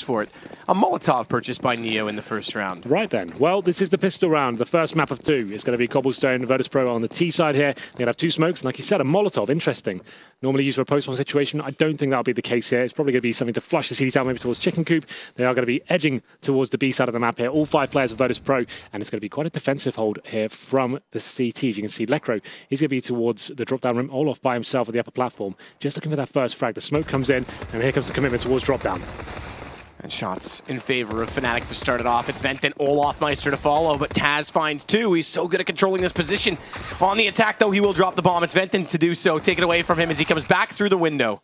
for it. A Molotov purchased by Neo in the first round. Right then. Well, this is the pistol round, the first map of 2. It's going to be Cobblestone, Virtus.pro on the T side here. They're going to have 2 smokes, and like you said, a Molotov. Interesting. Normally used for a post-one situation. I don't think that'll be the case here. It's probably going to be something to flush the CTs out maybe towards Chicken Coop. They are going to be edging towards the B side of the map here. All 5 players of Virtus.pro, and it's going to be quite a defensive hold here from the CTs. You can see Lecro, he's going to be towards the drop-down rim. Olaf by himself at the upper platform, just looking for that first frag. The smoke comes in, and here comes the commitment towards drop-down. And shots in favor of fnatic to start it off. It's Vent and Olofmeister to follow, but Taz finds 2. He's so good at controlling this position. On the attack, though, he will drop the bomb. It's Venton to do so. Take it away from him as he comes back through the window.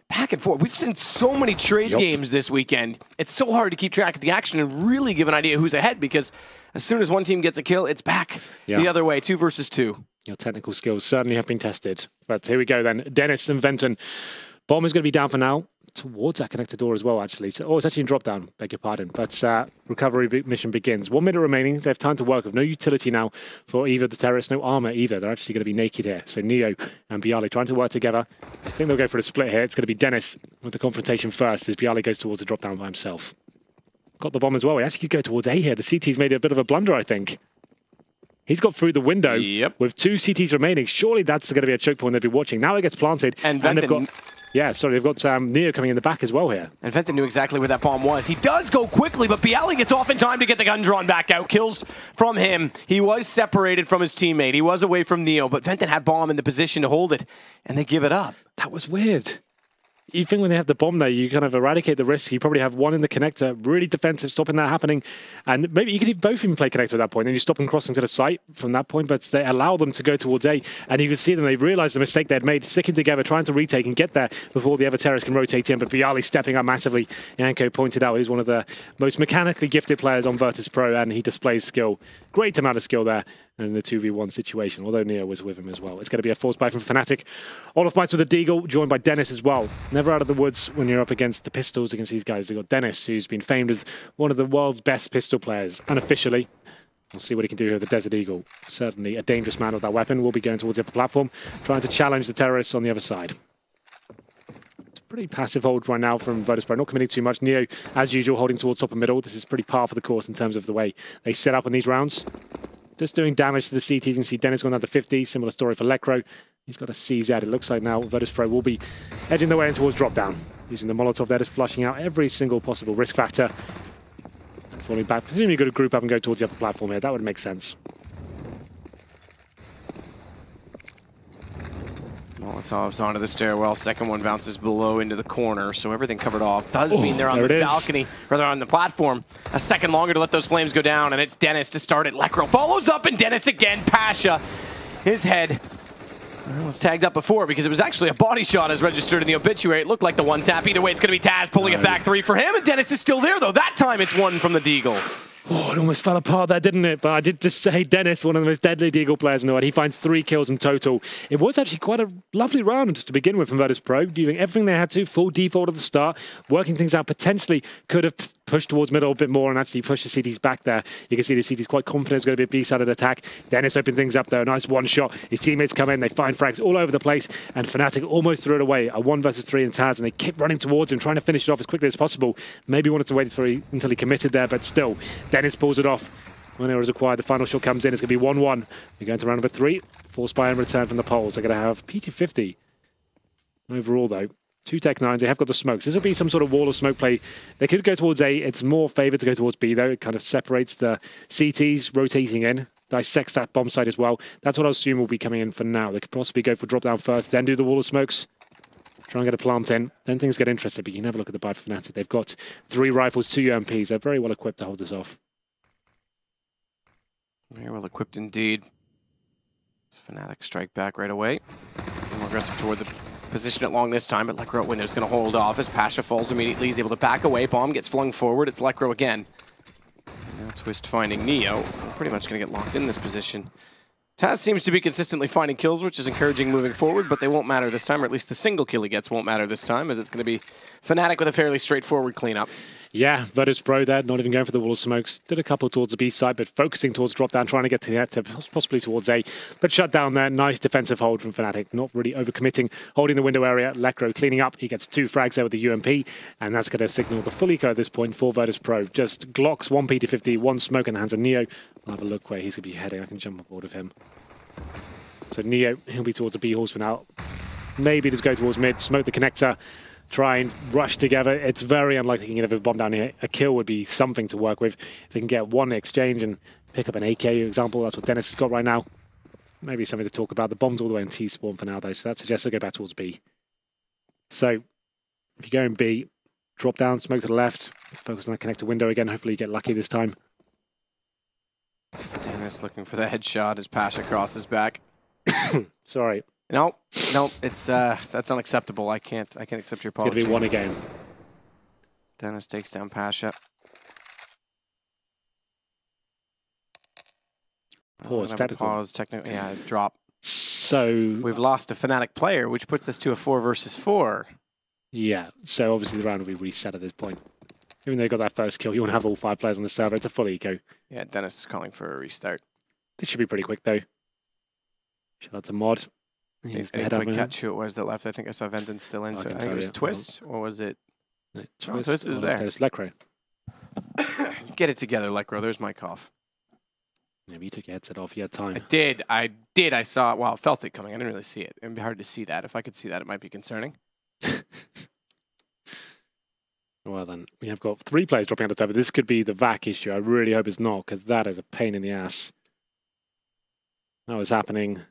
Back and forth. We've seen so many trade games this weekend. It's so hard to keep track of the action and really give an idea who's ahead, because as soon as one team gets a kill, it's back the other way, 2 versus 2. Your technical skills certainly have been tested. But here we go then. Dennis and Venton. Bomb is going to be down for now. Towards that connector door as well, actually. So, it's actually in drop down, beg your pardon. But recovery mission begins. 1 minute remaining. They have time to work with no utility now for either the terrorists, no armor either. They're actually going to be naked here. So Neo and Bialy trying to work together. I think they'll go for the split here. It's going to be Dennis with the confrontation first as Bialy goes towards the drop down by himself. Got the bomb as well. He actually could go towards A here. The CT's made a bit of a blunder, I think. He's got through the window with 2 CTs remaining. Surely that's going to be a choke point they'll be watching. Now it gets planted. And they've got... Yeah, sorry, they've got Neo coming in the back as well here. And Venton knew exactly where that bomb was. He does go quickly, but Bialy gets off in time to get the gun drawn back out. Kills from him. He was separated from his teammate. He was away from Neo, but Venton had bomb in the position to hold it, and they give it up. That was weird. You think when they have the bomb there, you kind of eradicate the risk. You probably have 1 in the connector, really defensive, stopping that happening. And maybe you could both even play connector at that point, and you stop them crossing to the site from that point, but they allow them to go towards A. And you can see them, they realize the mistake they'd made, sticking together, trying to retake and get there before the other terrorists can rotate in. But Bialy stepping up massively. Yanko pointed out he's one of the most mechanically gifted players on Virtus.pro, and he displays skill. Great amount of skill there in the 2v1 situation, although Neo was with him as well. It's going to be a force buy from fnatic. Olofmeister with the Deagle, joined by Dennis as well. Never out of the woods when you're up against the pistols against these guys. They've got Dennis, who's been famed as one of the world's best pistol players, unofficially. We'll see what he can do here with the Desert Eagle. Certainly a dangerous man with that weapon. Will be going towards the upper platform, trying to challenge the terrorists on the other side. It's a pretty passive hold right now from Virtus.pro, not committing too much. Neo, as usual, holding towards top and middle. This is pretty par for the course in terms of the way they set up in these rounds. Just doing damage to the CTs. You can see Dennis going down to 50. Similar story for Lecro. He's got a CZ. It looks like now Virtus.pro will be edging their way in towards drop down. Using the Molotov there, just flushing out every single possible risk factor. And falling back. Presumably you've got to group up and go towards the upper platform here. That would make sense. Molotov's onto the stairwell. Second one bounces below into the corner, so everything covered off. Does mean they're on the balcony, rather on the platform. A second longer to let those flames go down, and it's Dennis to start it. Lecro follows up, and Dennis again. Pasha, his head was tagged up before because it was actually a body shot as registered in the obituary. It looked like the 1 tap. Either way, it's going to be Taz pulling it back. 3 for him, and Dennis is still there, though. That time it's 1 from the Deagle. Oh, it almost fell apart there, didn't it? But I did just say Dennis, one of the most deadly Deagle players in the world. He finds 3 kills in total. It was actually quite a lovely round to begin with from Virtus.pro, doing everything they had to, full default at the start, working things out. Potentially could have pushed towards middle a bit more and actually pushed the CTs back there. You can see the CTs quite confident it's going to be a B-sided attack. Dennis opened things up there, a nice 1 shot. His teammates come in, they find frags all over the place, and fnatic almost threw it away. A 1 versus 3 in Taz, and they kept running towards him, trying to finish it off as quickly as possible. Maybe wanted to wait until he committed there, but still, Dennis pulls it off. When it was acquired, the final shot comes in. It's going to be 1-1. We're going to round number 3. Force buy and return from the poles. They're going to have PT50 overall, though. 2 Tech 9s. They have got the smokes. This will be some sort of wall of smoke play. They could go towards A. It's more favoured to go towards B, though. It kind of separates the CTs rotating in. Dissects that bomb site as well. That's what I assume will be coming in for now. They could possibly go for drop down first, then do the wall of smokes. Try and get a plant in. Then things get interesting, but you can have a look at the buy for fnatic. They've got 3 rifles, 2 UMPs. They're very well equipped to hold this off. Very well equipped indeed. fnatic strike back right away. More aggressive toward the position it long this time, but Lecro at window is going to hold off as Pasha falls immediately. He's able to back away. Bomb gets flung forward. It's Lecro again. Now Twist finding Neo. Pretty much going to get locked in this position. Taz seems to be consistently finding kills, which is encouraging moving forward, but they won't matter this time, or at least the single kill he gets won't matter this time, as it's going to be fnatic with a fairly straightforward cleanup. Yeah, Virtus.pro there, not even going for the wall of smokes. Did a couple towards the B side, but focusing towards drop down, trying to get to possibly towards A. But shut down there. Nice defensive hold from fnatic. Not really overcommitting, holding the window area. Lecro cleaning up. He gets 2 frags there with the UMP, and that's going to signal the full eco at this point for Virtus.pro. Just Glocks, 1 PT50, 1 smoke in the hands of Neo. I'll have a look where he's going to be heading. I can jump on board of him. So Neo, he'll be towards the B horse for now. Maybe just go towards mid, smoke the connector. Try and rush together. It's very unlikely he can get a bomb down here. A kill would be something to work with. If they can get one exchange and pick up an AK, for example, that's what Dennis has got right now. Maybe something to talk about. The bomb's all the way in T spawn for now, though, so that suggests they'll go back towards B. So, if you go in B, drop down, smoke to the left, focus on that connector window again. Hopefully you get lucky this time. Dennis looking for the headshot as Pasha crosses back. Sorry. No, it's that's unacceptable. I can't accept your apology. It'll be 1 again. Dennis takes down Pasha. Pause, technical. Pause, technical. Yeah, drop. So we've lost a fnatic player, which puts us to a 4 versus 4. Yeah, so obviously the round will be reset at this point. Even though they got that first kill, you want to have all 5 players on the server. It's a full eco. Yeah, Dennis is calling for a restart. This should be pretty quick though. Shout out to Mod. He's the head quick catch who it was that left. I think I saw Venton still in. So I think it was Twist, or was it? No, Twist is there. There's Lecro. Get it together, Lecro. There's my cough. Maybe you took your headset off. You had time. I did. I saw it. Well, I felt it coming. I didn't really see it. It'd be hard to see that. If I could see that, it might be concerning. Well then, we have got 3 players dropping out of server. This could be the VAC issue. I really hope it's not, because that is a pain in the ass. That was happening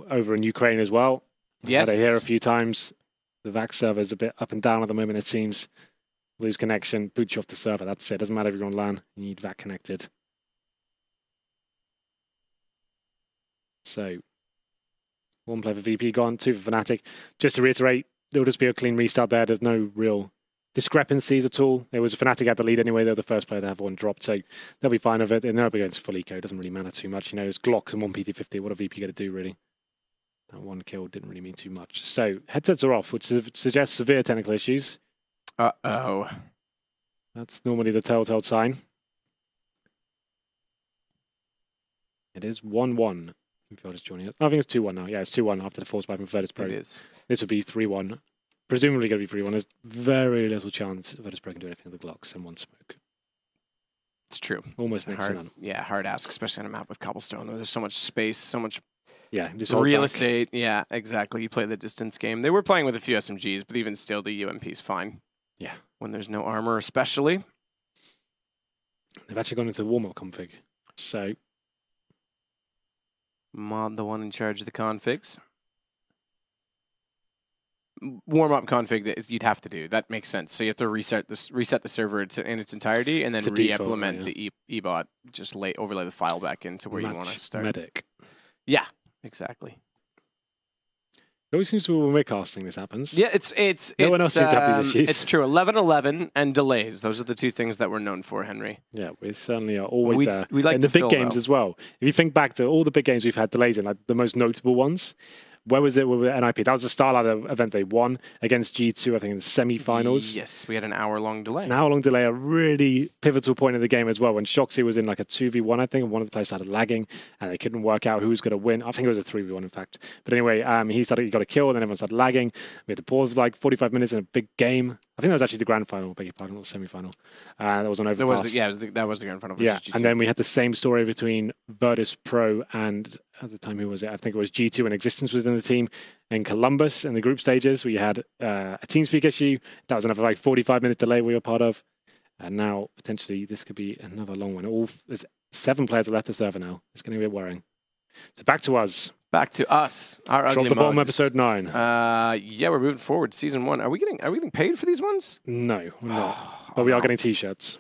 over in Ukraine as well. Yes. Had it here a few times. The VAC server is a bit up and down at the moment, it seems. Lose connection, boot you off the server. That's it. Doesn't matter if you're on LAN. You need VAC connected. So, 1 player for VP gone, 2 for fnatic. Just to reiterate, there'll just be a clean restart there. There's no real discrepancies at all. There was a fnatic at the lead anyway. They were the first player to have 1 dropped, so they'll be fine with it. And they're up against full eco. It doesn't really matter too much. You know, there's Glocks and 1 PT50. What are VP going to do, really? That 1 kill didn't really mean too much. So, headsets are off, which suggests severe technical issues. Uh-oh. That's normally the telltale sign. It is 1-1. If you're just joining us. I think it's 2-1 now. Yeah, it's 2-1 after the force buy from Virtus.pro. It is. This would be 3-1. Presumably going to be 3-1. There's very little chance Virtus.pro can do anything with the Glocks and 1 smoke. It's true. Almost next to none. Yeah, hard ask, especially on a map with cobblestone. There's so much space, so much real estate. Yeah, exactly. You play the distance game. They were playing with a few SMGs, but even still, the UMP is fine. Yeah. When there's no armor, especially. They've actually gone into warm-up config. So, Mod, the one in charge of the configs. Warm-up config, you'd have to do. That makes sense. So you have to reset the server in its entirety, and then re-implement the ebot. Just overlay the file back into where you want to start. Medic. Yeah, exactly. It always seems to be when we're casting this happens. Yeah, no one else seems to have these issues. It's true. 11-11 and delays. Those are the 2 things that we're known for, Henry. Yeah, we certainly are always there. We like in the big games as well. If you think back to all the big games we've had delays in, like the most notable ones, where was it with NIP? That was the Starlight event they won against G2, I think, in the semi-finals. Yes, we had an hour-long delay. An hour-long delay, a really pivotal point in the game as well, when Shoxy was in like a 2v1, I think, and one of the players started lagging, and they couldn't work out who was going to win. I think it was a 3v1, in fact. But anyway, he got a kill, and then everyone started lagging. We had to pause for like 45 minutes in a big game. I think that was actually the grand final, beg your pardon, not the semi-final. That was on Overpass. That was the grand final. Yeah, G2. And then we had the same story between Virtus.pro and, at the time, who was it? I think it was G2 and Existence was in the team. In Columbus, in the group stages, we had a TeamSpeak issue. That was another like 45-minute delay we were part of. And now, potentially, this could be another long one. There's 7 players that left the server now. It's going to be worrying. So back to us. Back to us. Our ugly Drop the bomb, mugs. episode 9. Yeah, we're moving forward. Season 1. Are we getting paid for these ones? No, we're not. But we are getting T-shirts.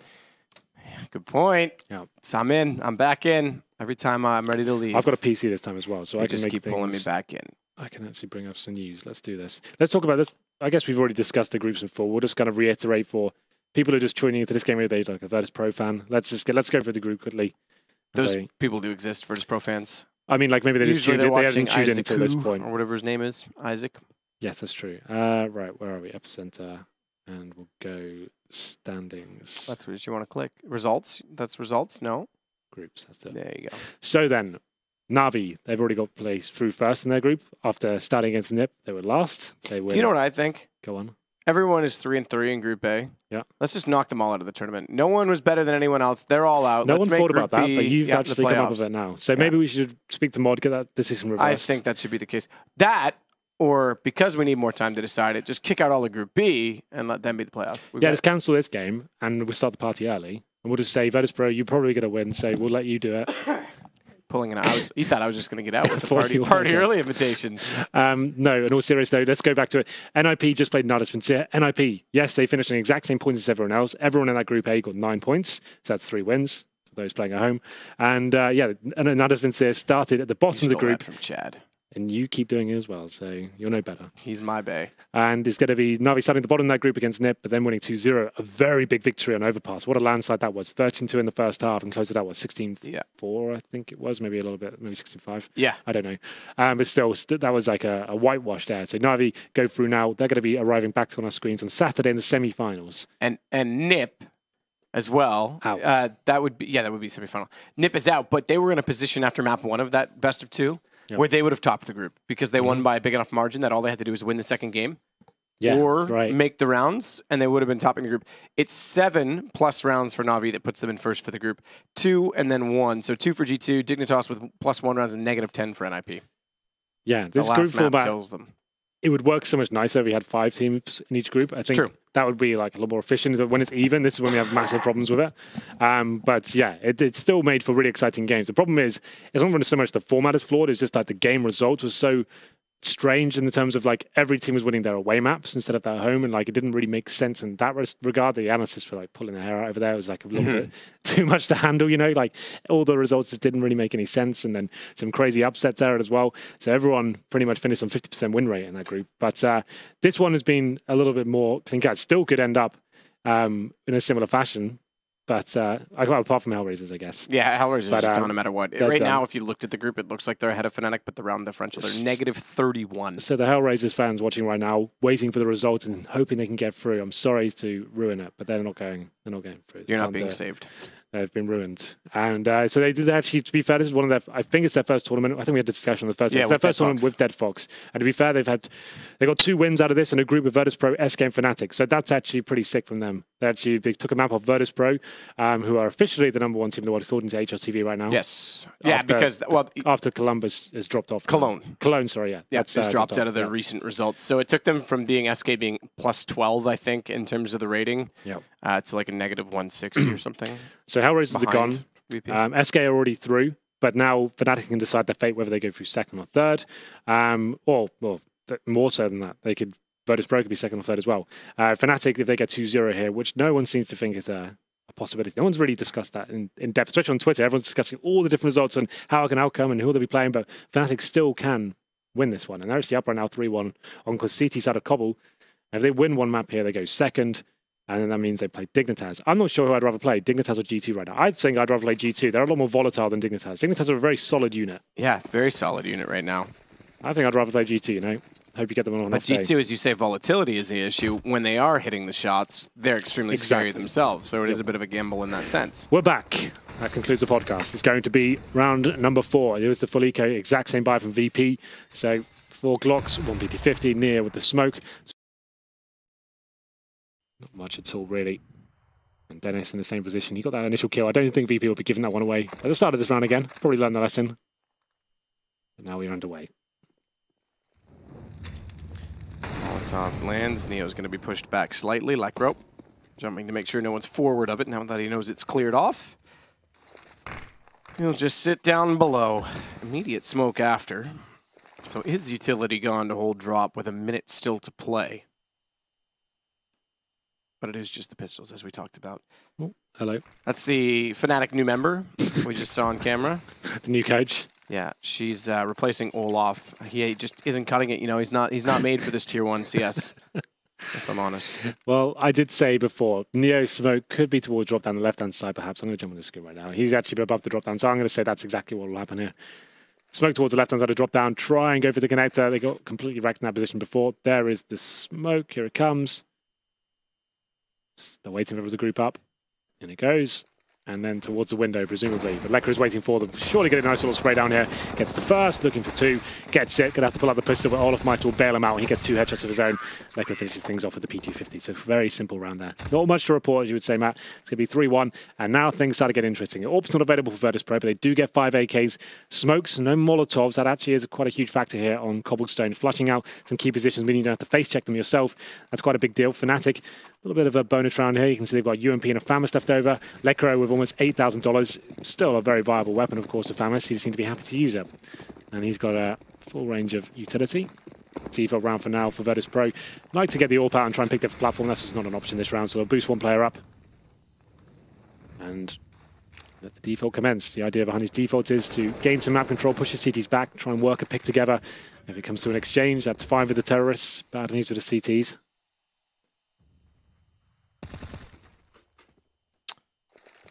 Good point. Yeah. So I'm in. I'm back in. Every time I'm ready to leave. I've got a PC this time as well, so I can just make keep things, pulling me back in. I can actually bring up some news. Let's do this. Let's talk about this. I guess we've already discussed the groups in full. We'll just kind of reiterate for people who are just tuning into this game, they're like a Virtus.pro fan. Let's go for the group quickly. Those people do exist, Virtus.pro fans. I mean, like maybe they just tuned in. They haven't tuned in until this point. Or whatever his name is. Isaac. Yes, that's true. Right, where are we? Epicenter. And we'll go standings. That's what you want to click. Results. That's results. No. Groups. That's it. There you go. So then, Na'Vi, they've already got placed through first in their group. After starting against NIP, they were last. They win. Do you know what I think? Go on. Everyone is 3-3 in Group A. Yeah. Let's just knock them all out of the tournament. No one was better than anyone else. They're all out. No Let's one thought Group about that, B, but you've actually come up with playoffs. it now. So maybe we should speak to Mod, get that decision reversed. I think that should be the case. That, or because we need more time to decide it, just kick out all of Group B and let them be the playoffs. Let's cancel this game and we'll start the party early. And we'll just say, Virtus.pro, you're probably going to win, so we'll let you do it. Pulling it out. You thought I was just going to get out with the party early invitation. No, in all seriousness, though, let's go back to it. NIP just played Nardus Vincere. NIP, yes, they finished in the exact same points as everyone else. Everyone in that Group A got 9 points, so that's 3 wins for those playing at home. And Nardus Vincere started at the bottom of the group. From Chad. And you keep doing it as well, so you'll know better. He's my bae. And it's going to be Na'Vi starting at the bottom of that group against NIP, but then winning 2-0. A very big victory on Overpass. What a landslide that was. 13-2 in the first half and closed it out, 16-4, I think it was. Maybe a little bit, maybe 16-5. Yeah. I don't know. But still, that was like a whitewash there. So Na'Vi go through now. They're going to be arriving back on our screens on Saturday in the semi-finals. And NIP as well. That would be semi-final. NIP is out, but they were in a position after map 1 of that best of 2. Yep. Where they would have topped the group because they won by a big enough margin that all they had to do was win the second game make the rounds, and they would have been topping the group. It's 7+ rounds for Na'Vi that puts them in first for the group. 2 and then 1. So 2 for G2, Dignitas with +1 rounds and -10 for NIP. Yeah, this group format kills them. It would work so much nicer if we had 5 teams in each group. I think that would be like a lot more efficient. When it's even, this is when we have massive problems with it. But yeah, it's still made for really exciting games. The problem is, it's not really so much the format is flawed, it's just like the game results was so strange in the terms of like every team was winning their away maps instead of their home, and like it didn't really make sense in that regard. The analysis for like pulling their hair out over there was like a little bit too much to handle, you know, like all the results just didn't really make any sense, and then some crazy upsets there as well. So everyone pretty much finished on 50% win rate in that group. But this one has been a little bit more clean cut. Still could end up in a similar fashion. But apart from Hellraisers, I guess. Yeah, Hellraisers is gone no matter what. Right now, if you looked at the group, it looks like they're ahead of fnatic, but the round differential, they're -31. So the Hellraisers fans watching right now, waiting for the results and hoping they can get through. I'm sorry to ruin it, but they're not going through. You're not being saved. They've been ruined. And so they did actually, to be fair, this is one of their, I think it's their first tournament. I think we had the discussion on the first one. It's their first tournament with Dead Fox. And to be fair, they got 2 wins out of this in a group of Virtus.pro, SK, and fnatic. So that's actually pretty sick from them. They took a map off Virtus.pro, who are officially the #1 team in the world, according to HLTV right now. Yes. Because after Columbus has dropped off. Cologne, sorry, yeah. Yeah, it's dropped out of their recent results. So it took them from being SK being +12, I think, in terms of the rating, to like a -160 or something. So Hellraisers are gone. SK are already through, but now fnatic can decide their fate, whether they go through second or third, or more so than that. Virtus.pro could be second or third as well. fnatic, if they get 2-0 here, which no one seems to think is a possibility. No one's really discussed that in depth, especially on Twitter. Everyone's discussing all the different results and how it can outcome and who they'll be playing, but fnatic still can win this one. And they're actually up right now 3-1 on because CT's out of Cobble. And if they win one map here, they go second. And then that means they play Dignitas. I'm not sure who I'd rather play, Dignitas or G2 right now. I'd think I'd rather play G2. They're a lot more volatile than Dignitas. Dignitas are a very solid unit. Yeah, very solid unit right now. I think I'd rather play G2, you know. Hope you get them on But G2, as you say, volatility is the issue. When they are hitting the shots, they're extremely scary themselves. So it is a bit of a gamble in that sense. We're back. That concludes the podcast. It's going to be round number 4. It was the full eco, exact same buy from VP. So 4 Glocks, 1 PT50, near with the smoke. Not much at all, really. And Dennis in the same position. He got that initial kill. I don't think VP will be giving that one away at the start of this round again. Probably learned the lesson. But now we're underway. Molotov lands. Neo's going to be pushed back slightly. Lekro jumping to make sure no one's forward of it now that he knows it's cleared off. He'll just sit down below. Immediate smoke after. So is utility gone to hold drop with a minute still to play? But it is just the pistols, as we talked about. Oh, hello. That's the fnatic new member we just saw on camera. The new coach. Yeah, she's replacing Olaf. He just isn't cutting it. You know, he's not made for this tier 1 CS. If I'm honest. Well, I did say before, Neo smoke could be towards drop down the left-hand side, perhaps. I'm going to jump on the screen right now. He's actually above the drop down, so I'm going to say that's exactly what will happen here. Smoke towards the left-hand side of drop down, try and go for the connector. They got completely wrecked in that position before. There is the smoke. Here it comes. They're waiting for the group up. In it goes. And then towards the window, presumably. But Lekr is waiting for them. Surely get a nice little spray down here. Gets the first, looking for two. Gets it. Gonna have to pull out the pistol, but Olaf might will bail him out. He gets 2 headshots of his own. Lekr finishes things off with the PG-50. So very simple round there. Not much to report, as you would say, Matt. It's going to be 3-1. And now things start to get interesting. Orb's not available for Virtus.pro, but they do get 5 AKs. Smokes, no Molotovs. That actually is quite a huge factor here on Cobblestone. Flushing out some key positions, meaning you don't have to face check them yourself. That's quite a big deal. fnatic. A little bit of a bonus round here. You can see they've got UMP and a FAMAS left over. Lekr with almost $8,000. Still a very viable weapon, of course, of FAMAS. He just seems to be happy to use it. And he's got a full range of utility. Default round for now for Virtus.pro. Like to get the AWP out and try and pick the platform. That's just not an option this round, so they'll boost one player up. And let the default commence. The idea behind his default is to gain some map control, push his CTs back, try and work a pick together. If it comes to an exchange, that's fine with the terrorists. Bad news with the CTs.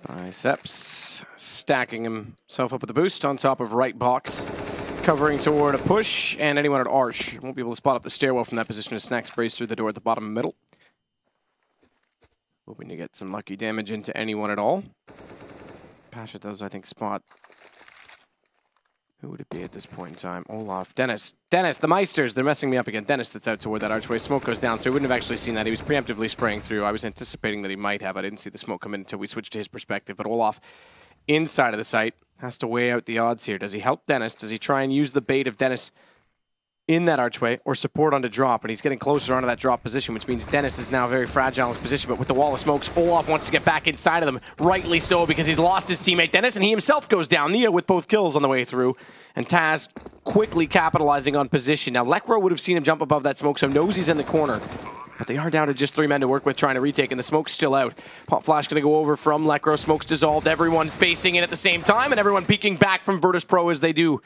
Biceps stacking himself up with the boost on top of right box, covering toward a push, and anyone at Arch won't be able to spot up the stairwell from that position as Snacks sprays through the door at the bottom middle. Hoping to get some lucky damage into anyone at all. Pasha does, I think, spot. Who would it be at this point in time? Olaf. Dennis. Dennis, the Meisters. They're messing me up again. Dennis that's out toward that archway. Smoke goes down, so he wouldn't have actually seen that. He was preemptively spraying through. I was anticipating that he might have. I didn't see the smoke come in until we switched to his perspective. But Olaf, inside of the site, has to weigh out the odds here. Does he help Dennis? Does he try and use the bait of Dennis in that archway or support onto drop? And he's getting closer onto that drop position, which means Dennis is now very fragile in his position. But with the wall of smokes, Olaf wants to get back inside of them. Rightly so, because he's lost his teammate Dennis, and he himself goes down. Neo with both kills on the way through. And Taz quickly capitalizing on position. Now, Lekr would have seen him jump above that smoke, so knows he's in the corner. But they are down to just 3 men to work with, trying to retake, and the smoke's still out. Pop flash going to go over from Lekr. Smoke's dissolved. Everyone's basing in at the same time, and everyone peeking back from Virtus.pro as they do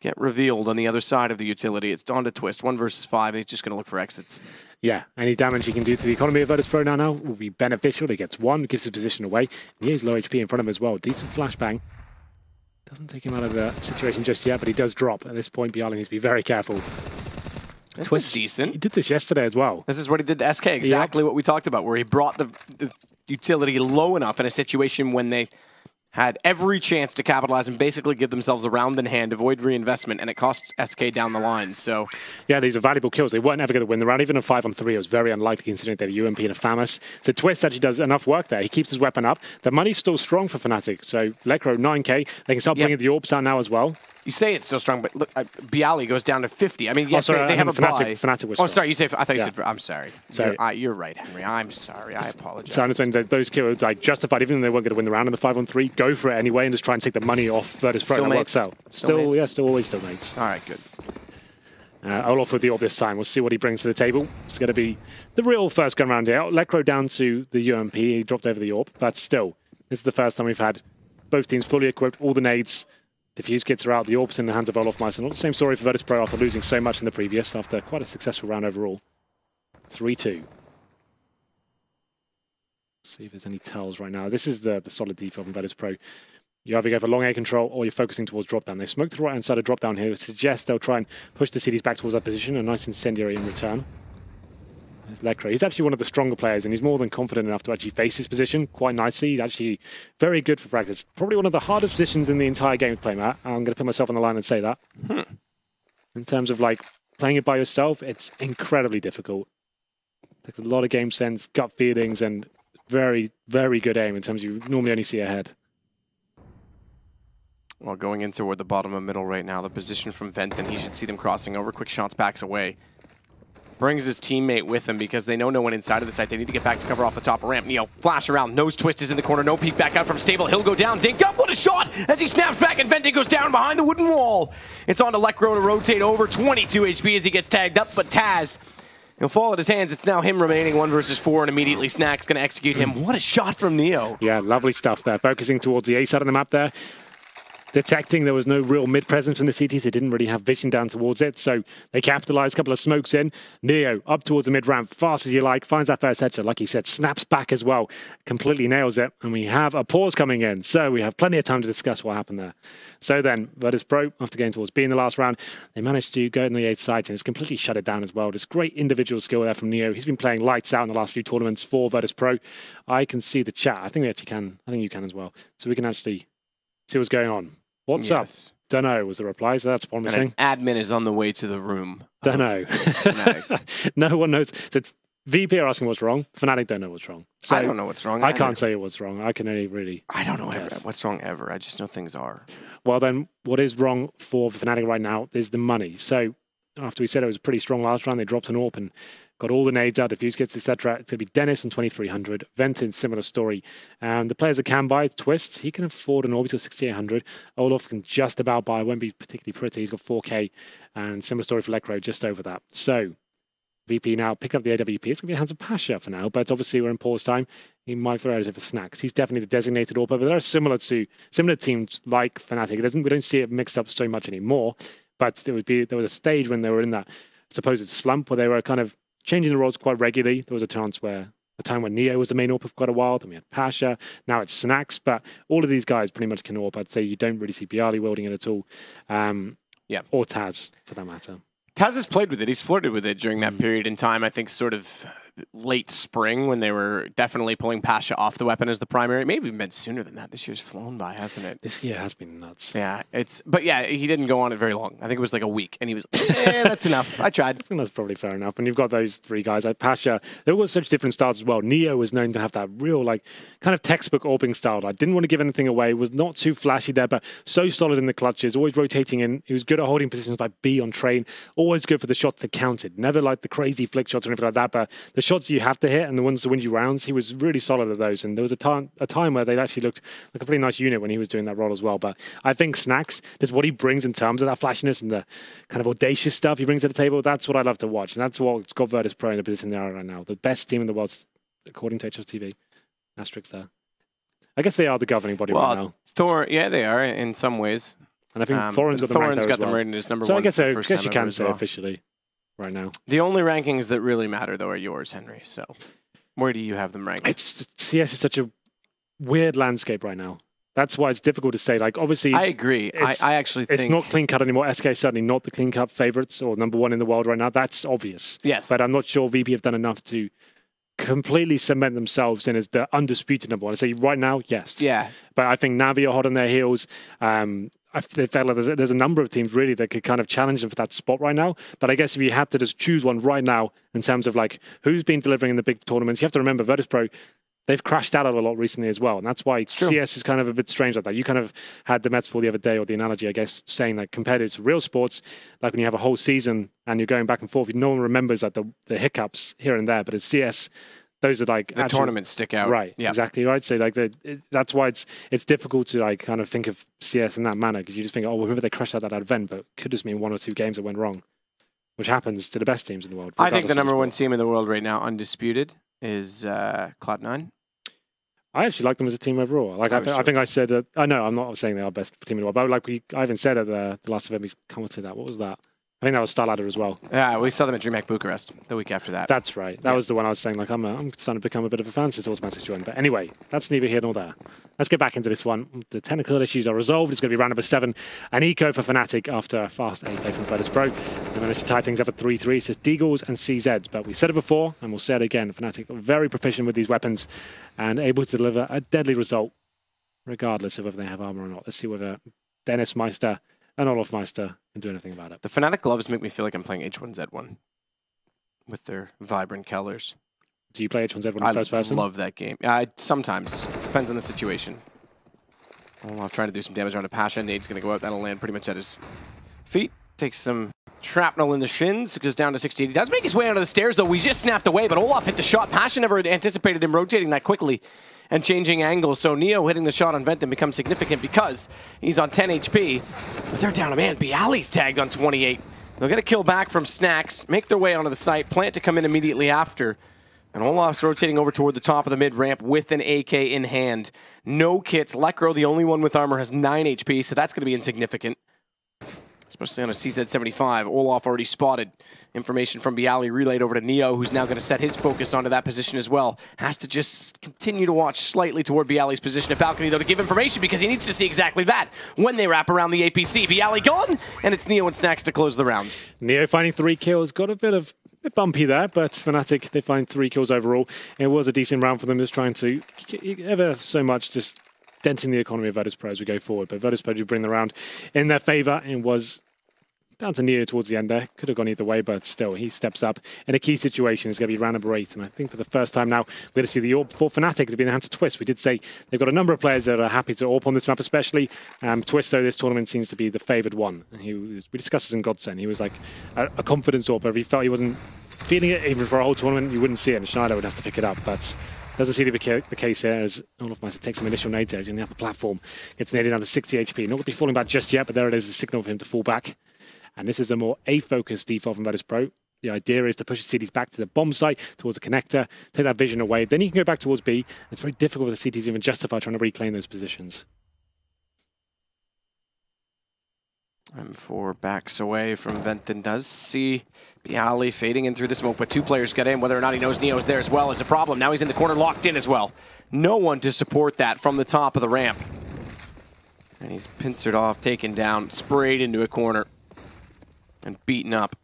get revealed on the other side of the utility. It's dawn to twist, 1 versus 5, and he's just going to look for exits. Yeah, any damage he can do to the economy of Virtus.pro now will be beneficial. He gets 1, gives his position away. And he has low HP in front of him as well. Decent flashbang. Doesn't take him out of the situation just yet, but he does drop. At this point, Bialy needs to be very careful. This was decent. He did this yesterday as well. This is what he did to SK, exactly what we talked about, where he brought the utility low enough in a situation when they had every chance to capitalize and basically give themselves a round in hand, avoid reinvestment, and it costs SK down the line. So yeah, these are valuable kills. They weren't ever going to win the round. Even a 5-on-3, it was very unlikely considering they had a UMP and a FAMAS. So Twist actually does enough work there. He keeps his weapon up. The money's still strong for fnatic. So Lekr, 9k. They can start bringing the orbs out now as well. You say it's still strong, but look, Bialy goes down to 50. I mean, yes, they have a fnatic was oh, sorry, you say. I thought you said. I'm sorry. So, you're right, Henry. I'm sorry. I apologize. So I understand that those kills like justified, even though they weren't going to win the round in the 5-on-3. Go for it anyway and just try and take the money off Virtus.pro. That works out. Still, yeah, always still mates. All right, good. Olaf with the AWP this time. We'll see what he brings to the table. It's going to be the real first gun round here. Lekr down to the UMP. He dropped over the AWP, but still, this is the first time we've had both teams fully equipped, all the nades. Diffuse kits are out, the AWP's in the hands of Olaf Meister. Not the same story for Virtus.pro after losing so much in the previous, after quite a successful round overall. 3-2. See if there's any tells right now. This is the solid default from Virtus.pro. You either go for long A control or you're focusing towards drop down. They smoked the right hand side of drop down here. It suggests they'll try and push the CDs back towards that position. A nice incendiary in return. There's Lekr. He's actually one of the stronger players, and he's more than confident enough to actually face his position quite nicely. He's actually very good for practice. Probably one of the hardest positions in the entire game to play, Matt. I'm going to put myself on the line and say that. In terms of like playing it by yourself, it's incredibly difficult. It takes a lot of game sense, gut feelings, and very, very good aim in terms of you normally only see ahead. Well, going in toward the bottom of middle right now, the position from Venton, he should see them crossing over. Quick shots backs away. Brings his teammate with him because they know no one inside of the site. They need to get back to cover off the top ramp. Neo, flash around. Nose twist is in the corner. No peek back out from Stable. He'll go down. Dinked up. What a shot as he snaps back and Venton goes down behind the wooden wall. It's on to Lekr to rotate over. 22 HP as he gets tagged up, but Taz, he'll fall at his hands. It's now him remaining 1 versus 4, and immediately Snack's going to execute him. What a shot from Neo. Yeah, lovely stuff there. Focusing towards the A side of the map there. detecting there was no real mid presence in the CT. They didn't really have vision down towards it, so they capitalized. A couple of smokes in. Neo up towards the mid ramp, fast as you like, finds that first headshot, like he said, snaps back as well, completely nails it, and we have a pause coming in. So we have plenty of time to discuss what happened there. So then, Virtus.pro, after going towards B in the last round, they managed to go in the 8th site and it's completely shut it down as well. Just great individual skill there from Neo. He's been playing lights out in the last few tournaments for Virtus.pro. I can see the chat. I think we actually can. I think you can as well. So we can actually see what's going on. What's up? Don't know was the reply, so that's promising. And an admin is on the way to the room. Don't know. No one knows. So it's VP are asking what's wrong. fnatic don't know what's wrong. So I don't know what's wrong. I can't say what's wrong. I can only really... I don't know what's wrong ever. I just know things are. Well, then, what is wrong for fnatic right now is the money. So after we said it was pretty strong last round, they dropped an AWP and got all the nades out, defuse kits, etc. It's going to be Dennis on 2,300. Ventin, similar story. The players that can buy, Twist, he can afford an orbital 6,800. Olaf can just about buy, won't be particularly pretty. He's got 4K. And similar story for Lekro, just over that. So VP now picked up the AWP. It's going to be hands of Pasha for now, but obviously we're in pause time. He might throw out it for snacks. He's definitely the designated AWP, but they're similar teams like fnatic. We don't see it mixed up so much anymore, but there was a stage when they were in that supposed slump where they were kind of changing the roles quite regularly. There was a time where Neo was the main AWP for quite a while. Then we had Pasha. Now it's Snacks. But all of these guys pretty much can AWP. I'd say you don't really see Bialy wielding it at all. Or Taz, for that matter. Taz has played with it. He's flirted with it during that period in time. I think sort of late spring when they were definitely pulling Pasha off the weapon as the primary. Maybe even been sooner than that. This year's flown by, hasn't it? This year has been nuts. Yeah, but yeah, he didn't go on it very long. I think it was like a week, and he was like, that's enough. I tried. I think that's probably fair enough. And you've got those three guys like Pasha. They all got such different styles as well. Neo was known to have that real, like, kind of textbook AWPing style. I didn't want to give anything away. Was not too flashy there, but so solid in the clutches. Always rotating in. He was good at holding positions like B on train. Always good for the shots that counted. Never like the crazy flick shots or anything like that, but the shots you have to hit and the ones that win you rounds, he was really solid at those. And there was a time where they actually looked like a pretty nice unit when he was doing that role as well. But I think Snacks, just what he brings in terms of that flashiness and the kind of audacious stuff he brings to the table, that's what I love to watch. And that's what's got Virtus.pro in the position they are right now. The best team in the world, according to HLTV. Asterisk there. I guess they are the governing body right now. They are in some ways. And I think Thorin's got them ranked as number one. So I guess you can say officially right now. The only rankings that really matter, though, are yours, Henry. So where do you have them ranked? CS is such a weird landscape right now. That's why it's difficult to say. Like, obviously, I agree. I actually think it's not clean cut anymore. SK is certainly not the clean cut favorites or number one in the world right now. That's obvious. Yes. But I'm not sure VP have done enough to completely cement themselves in as the undisputed number one. I say right now, yes. Yeah. But I think Navi are hot on their heels. They felt like there's a number of teams really that could kind of challenge them for that spot right now. But I guess if you had to just choose one right now in terms of like who's been delivering in the big tournaments, you have to remember Virtus.pro, they've crashed out a lot recently as well. And that's why CS is kind of a bit strange like that. You kind of had the metaphor the other day, or the analogy, I guess, saying like compared to real sports, like when you have a whole season and you're going back and forth, no one remembers like the hiccups here and there. But it's CS, those are like the tournaments stick out, right? Yeah, exactly right. So like that's why it's difficult to like kind of think of CS in that manner, because you just think, oh, well, remember they crashed out that event, but it could just mean one or two games that went wrong, which happens to the best teams in the world. I think the number one team in the world right now, undisputed, is Cloud9. I actually like them as a team overall. Like I think I said, I know I'm not saying they are best team in the world, but like I even said at the last event we commented that. What was that? I think that was StarLadder as well. Yeah, we saw them at DreamHack Bucharest the week after that. That's right. That was the one I was saying, like, I'm starting to become a bit of a fan since Automatic joined. But anyway, that's neither here nor there. Let's get back into this one. The technical issues are resolved. It's going to be round number 7. An eco for fnatic after a fast A play from Virtus.pro. They managed to tie things up at 3-3. It says Deagles and CZs. But we said it before, and we'll say it again. fnatic are very proficient with these weapons and able to deliver a deadly result, regardless of whether they have armor or not. Let's see whether Dennis Meister and Olaf Meister can do anything about it. The fnatic gloves make me feel like I'm playing H1Z1 with their vibrant colors. Do you play H1Z1 in first person? I love that game. Sometimes. Depends on the situation. Olaf trying to do some damage on a Pasha. Nade's going to go out. That'll land pretty much at his feet. Takes some shrapnel in the shins. Goes down to 68. He does make his way onto the stairs, though. We just snapped away, but Olaf hit the shot. Pasha never anticipated him rotating that quickly and changing angles. So Neo hitting the shot on Ventin becomes significant because he's on 10 HP. But they're down a man. Bialy's tagged on 28. They'll get a kill back from Snacks, make their way onto the site, plant to come in immediately after. And Olaf's rotating over toward the top of the mid-ramp with an AK in hand. No kits. Lekro, the only one with armor, has 9 HP, so that's going to be insignificant. Especially on a CZ-75. Olaf already spotted. Information from Bialy relayed over to Neo, who's now going to set his focus onto that position as well. Has to just continue to watch slightly toward Bialy's position at balcony, though, to give information, because he needs to see exactly that when they wrap around the APC. Bialy gone, and it's Neo and Snacks to close the round. Neo finding 3 kills. Got a bit bumpy there, but fnatic, they find 3 kills overall. It was a decent round for them, just trying to ever so much just denting the economy of Virtus.pro as we go forward. But Virtus.pro do bring the round in their favor, and was down to Neo towards the end there. Could have gone either way, but still, he steps up in a key situation. It's going to be round number 8, and I think for the first time now, we're going to see the AWP for fnatic to be in the hands of Twist. We did say they've got a number of players that are happy to AWP on this map, especially. Twist, though, this tournament seems to be the favoured one. We discussed this in Godsend. He was like a confidence AWPer. If he felt he wasn't feeling it, even for a whole tournament, you wouldn't see it, and Schneider would have to pick it up, but doesn't seem to be the case here, as Olafmeister takes some initial nades there in the upper platform. Gets naded down to 60 HP. Not going to be falling back just yet, but there it is, a signal for him to fall back. And this is a more A-focused default from Virtus.pro. The idea is to push the CTs back to the bomb site, towards the connector, take that vision away. Then you can go back towards B. It's very difficult for the CTs to even justify trying to reclaim those positions. And 4 backs away from Venton. Does see Bialy fading in through the smoke, but 2 players get in. Whether or not he knows Neo's there as well is a problem. Now he's in the corner, locked in as well. No one to support that from the top of the ramp. And he's pincered off, taken down, sprayed into a corner, and beaten up.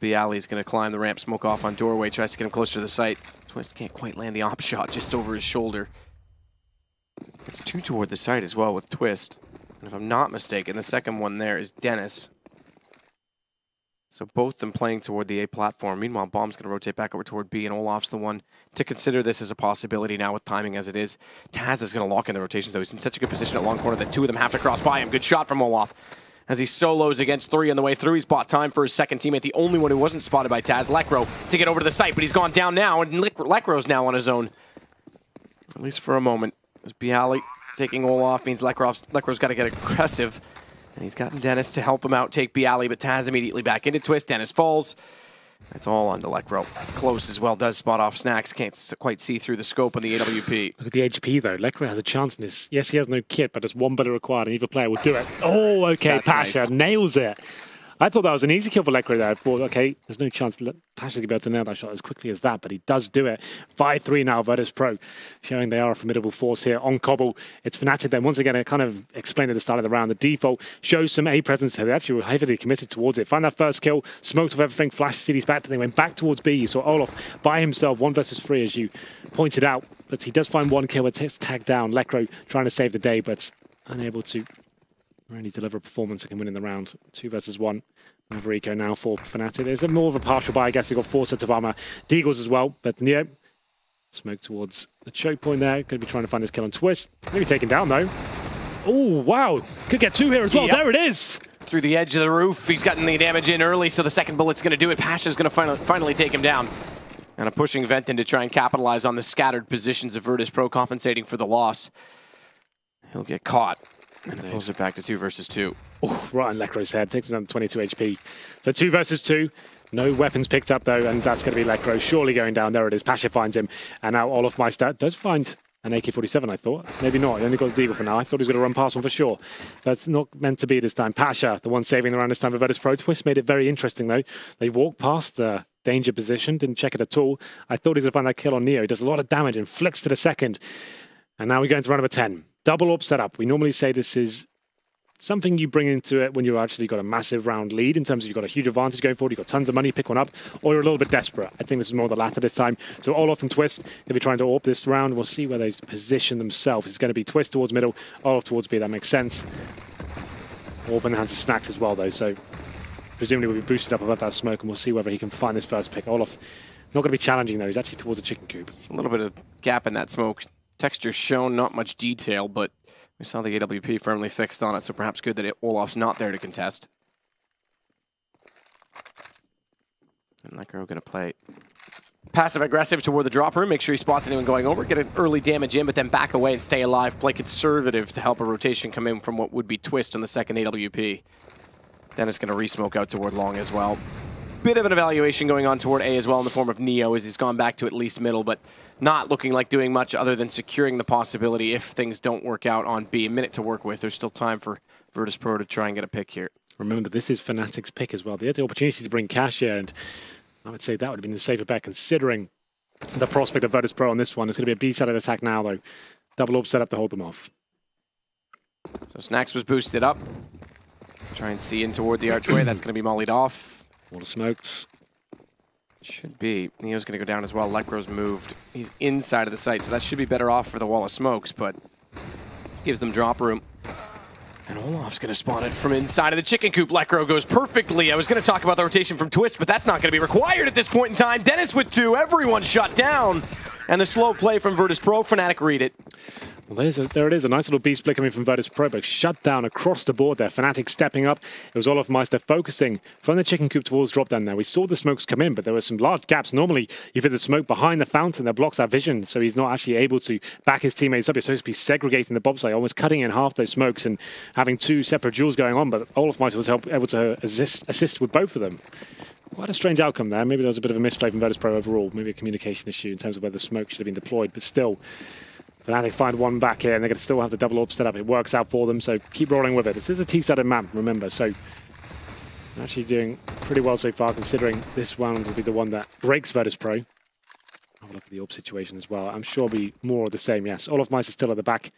Bialy's going to climb the ramp, smoke off on doorway, tries to get him closer to the site. Twist can't quite land the op shot, just over his shoulder. It's 2 toward the site as well with Twist. And if I'm not mistaken, the second one there is Dennis. So both them playing toward the A platform. Meanwhile, Bomb's going to rotate back over toward B, and Olaf's the one to consider this as a possibility now with timing as it is. Taz is going to lock in the rotations, though. He's in such a good position at long corner that 2 of them have to cross by him. Good shot from Olaf. As he solos against 3 on the way through, he's bought time for his second teammate, the only one who wasn't spotted by Taz, Lekro, to get over to the site, but he's gone down now, and Lekro's now on his own. At least for a moment. As Bialy taking Olaf means Lekro's got to get aggressive, and he's gotten Dennis to help him out, take Bialy, but Taz immediately back into Twist. Dennis falls. That's all onto Lekro. Close as well, does spot off Snacks. Can't quite see through the scope on the AWP. Look at the HP, though. Lekro has a chance in this. Yes, he has no kit, but there's 1 bullet required, and either player will do it. Oh, okay, that's Pasha nice. Nails it. I thought that was an easy kill for Lekro there. I thought, okay, there's no chance Pasha's going to be able to nail that shot as quickly as that, but he does do it. 5-3 now, Virtus.pro, showing they are a formidable force here on Cobble. It's fnatic then. Once again, I kind of explained at the start of the round, the default shows some A presence here. They actually were heavily committed towards it. Find that first kill, smoked off everything, flashed CDs back, then they went back towards B. You saw Olaf by himself, 1 versus 3, as you pointed out. But he does find 1 kill, it's tagged down. Lekro trying to save the day, but unable to really deliver a performance that can win in the round. 2 versus 1. Rico now for fnatic. There's more of a partial buy, I guess. He got 4 sets of armor. Deagles as well, but Neo smoke towards the choke point there. Going to be trying to find his kill on Twist. Maybe taken down though. Oh wow, could get 2 here as well. Yep. There it is. Through the edge of the roof, he's gotten the damage in early, so the second bullet's going to do it. Pasha's going to finally take him down. And a pushing Venton to try and capitalize on the scattered positions of Virtus.pro, compensating for the loss. He'll get caught, and it pulls it back to 2 versus 2. Oh, right on Lekro's head, takes him down to 22 HP. So 2 versus 2. No weapons picked up though, and that's going to be Lekro surely going down. There it is. Pasha finds him, and now Olafmeister does find an AK-47, I thought. Maybe not. He only got the Deagle for now. I thought he was going to run past one for sure. That's not meant to be this time. Pasha, the one saving the round this time for Virtus.pro. Twist made it very interesting though. They walked past the danger position, didn't check it at all. I thought he was going to find that kill on Neo. He does a lot of damage and flicks to the second. And now we go into round number 10. Double up setup. We normally say this is something you bring into it when you've actually got a massive round lead, in terms of you've got a huge advantage going forward, you've got tons of money, pick one up, or you're a little bit desperate. I think this is more the latter this time. So Olaf and Twist going to be trying to AWP this round. We'll see where they position themselves. It's going to be Twist towards middle, Olaf towards B. That makes sense. AWP in the hands of Snacks as well, though, so presumably we'll be boosted up above that smoke, and we'll see whether he can find this first pick. Olaf not going to be challenging, though. He's actually towards the chicken coop. A little bit of gap in that smoke. Texture shown, not much detail, but we saw the AWP firmly fixed on it, so perhaps good that Olaf's not there to contest. And Lekro going to play passive-aggressive toward the drop room, make sure he spots anyone going over, get an early damage in, but then back away and stay alive, play conservative to help a rotation come in from what would be Twist on the second AWP. Then it's going to re-smoke out toward long as well. bit of an evaluation going on toward A as well in the form of Neo as he's gone back to at least middle, but not looking like doing much other than securing the possibility if things don't work out on B. A minute to work with. There's still time for Virtus.pro to try and get a pick here. Remember, this is fnatic's pick as well. They had the opportunity to bring cash here, and I would say that would have been the safer bet considering the prospect of Virtus.pro on this one. It's going to be a B-sided attack now, though. Double orb set up to hold them off. So Snax was boosted up. Try and see in toward the archway. That's going to be mollied off. Wall of smokes. Should be. Neo's going to go down as well. Lekro's moved. He's inside of the site, so that should be better off for the wall of smokes, but gives them drop room. And Olaf's going to spawn it from inside of the chicken coop. Lekro goes perfectly. I was going to talk about the rotation from Twist, but that's not going to be required at this point in time. Dennis with 2. Everyone shut down. And the slow play from Virtus.pro. fnatic read it. Well, there it is, a nice little B split coming from Virtus.pro, but shut down across the board there. fnatic stepping up. It was Olafmeister focusing from the chicken coop towards drop down there. We saw the smokes come in, but there were some large gaps. Normally, you put the smoke behind the fountain that blocks that vision, so he's not actually able to back his teammates up. You're supposed to be segregating the bobsleigh, almost cutting in half those smokes and having 2 separate duels going on, but Olafmeister was able to assist with both of them. Quite a strange outcome there. Maybe there was a bit of a misplay from Virtus.pro overall. Maybe a communication issue in terms of where the smoke should have been deployed, but still, fnatic find one back here, and they're going to still have the double orb set up. It works out for them, so keep rolling with it. This is a T-sided map, remember, so actually doing pretty well so far, considering this round will be the one that breaks Virtus.pro. Have a look at the orb situation as well. I'm sure it'll be more of the same, yes. Olafmeister is still at the back.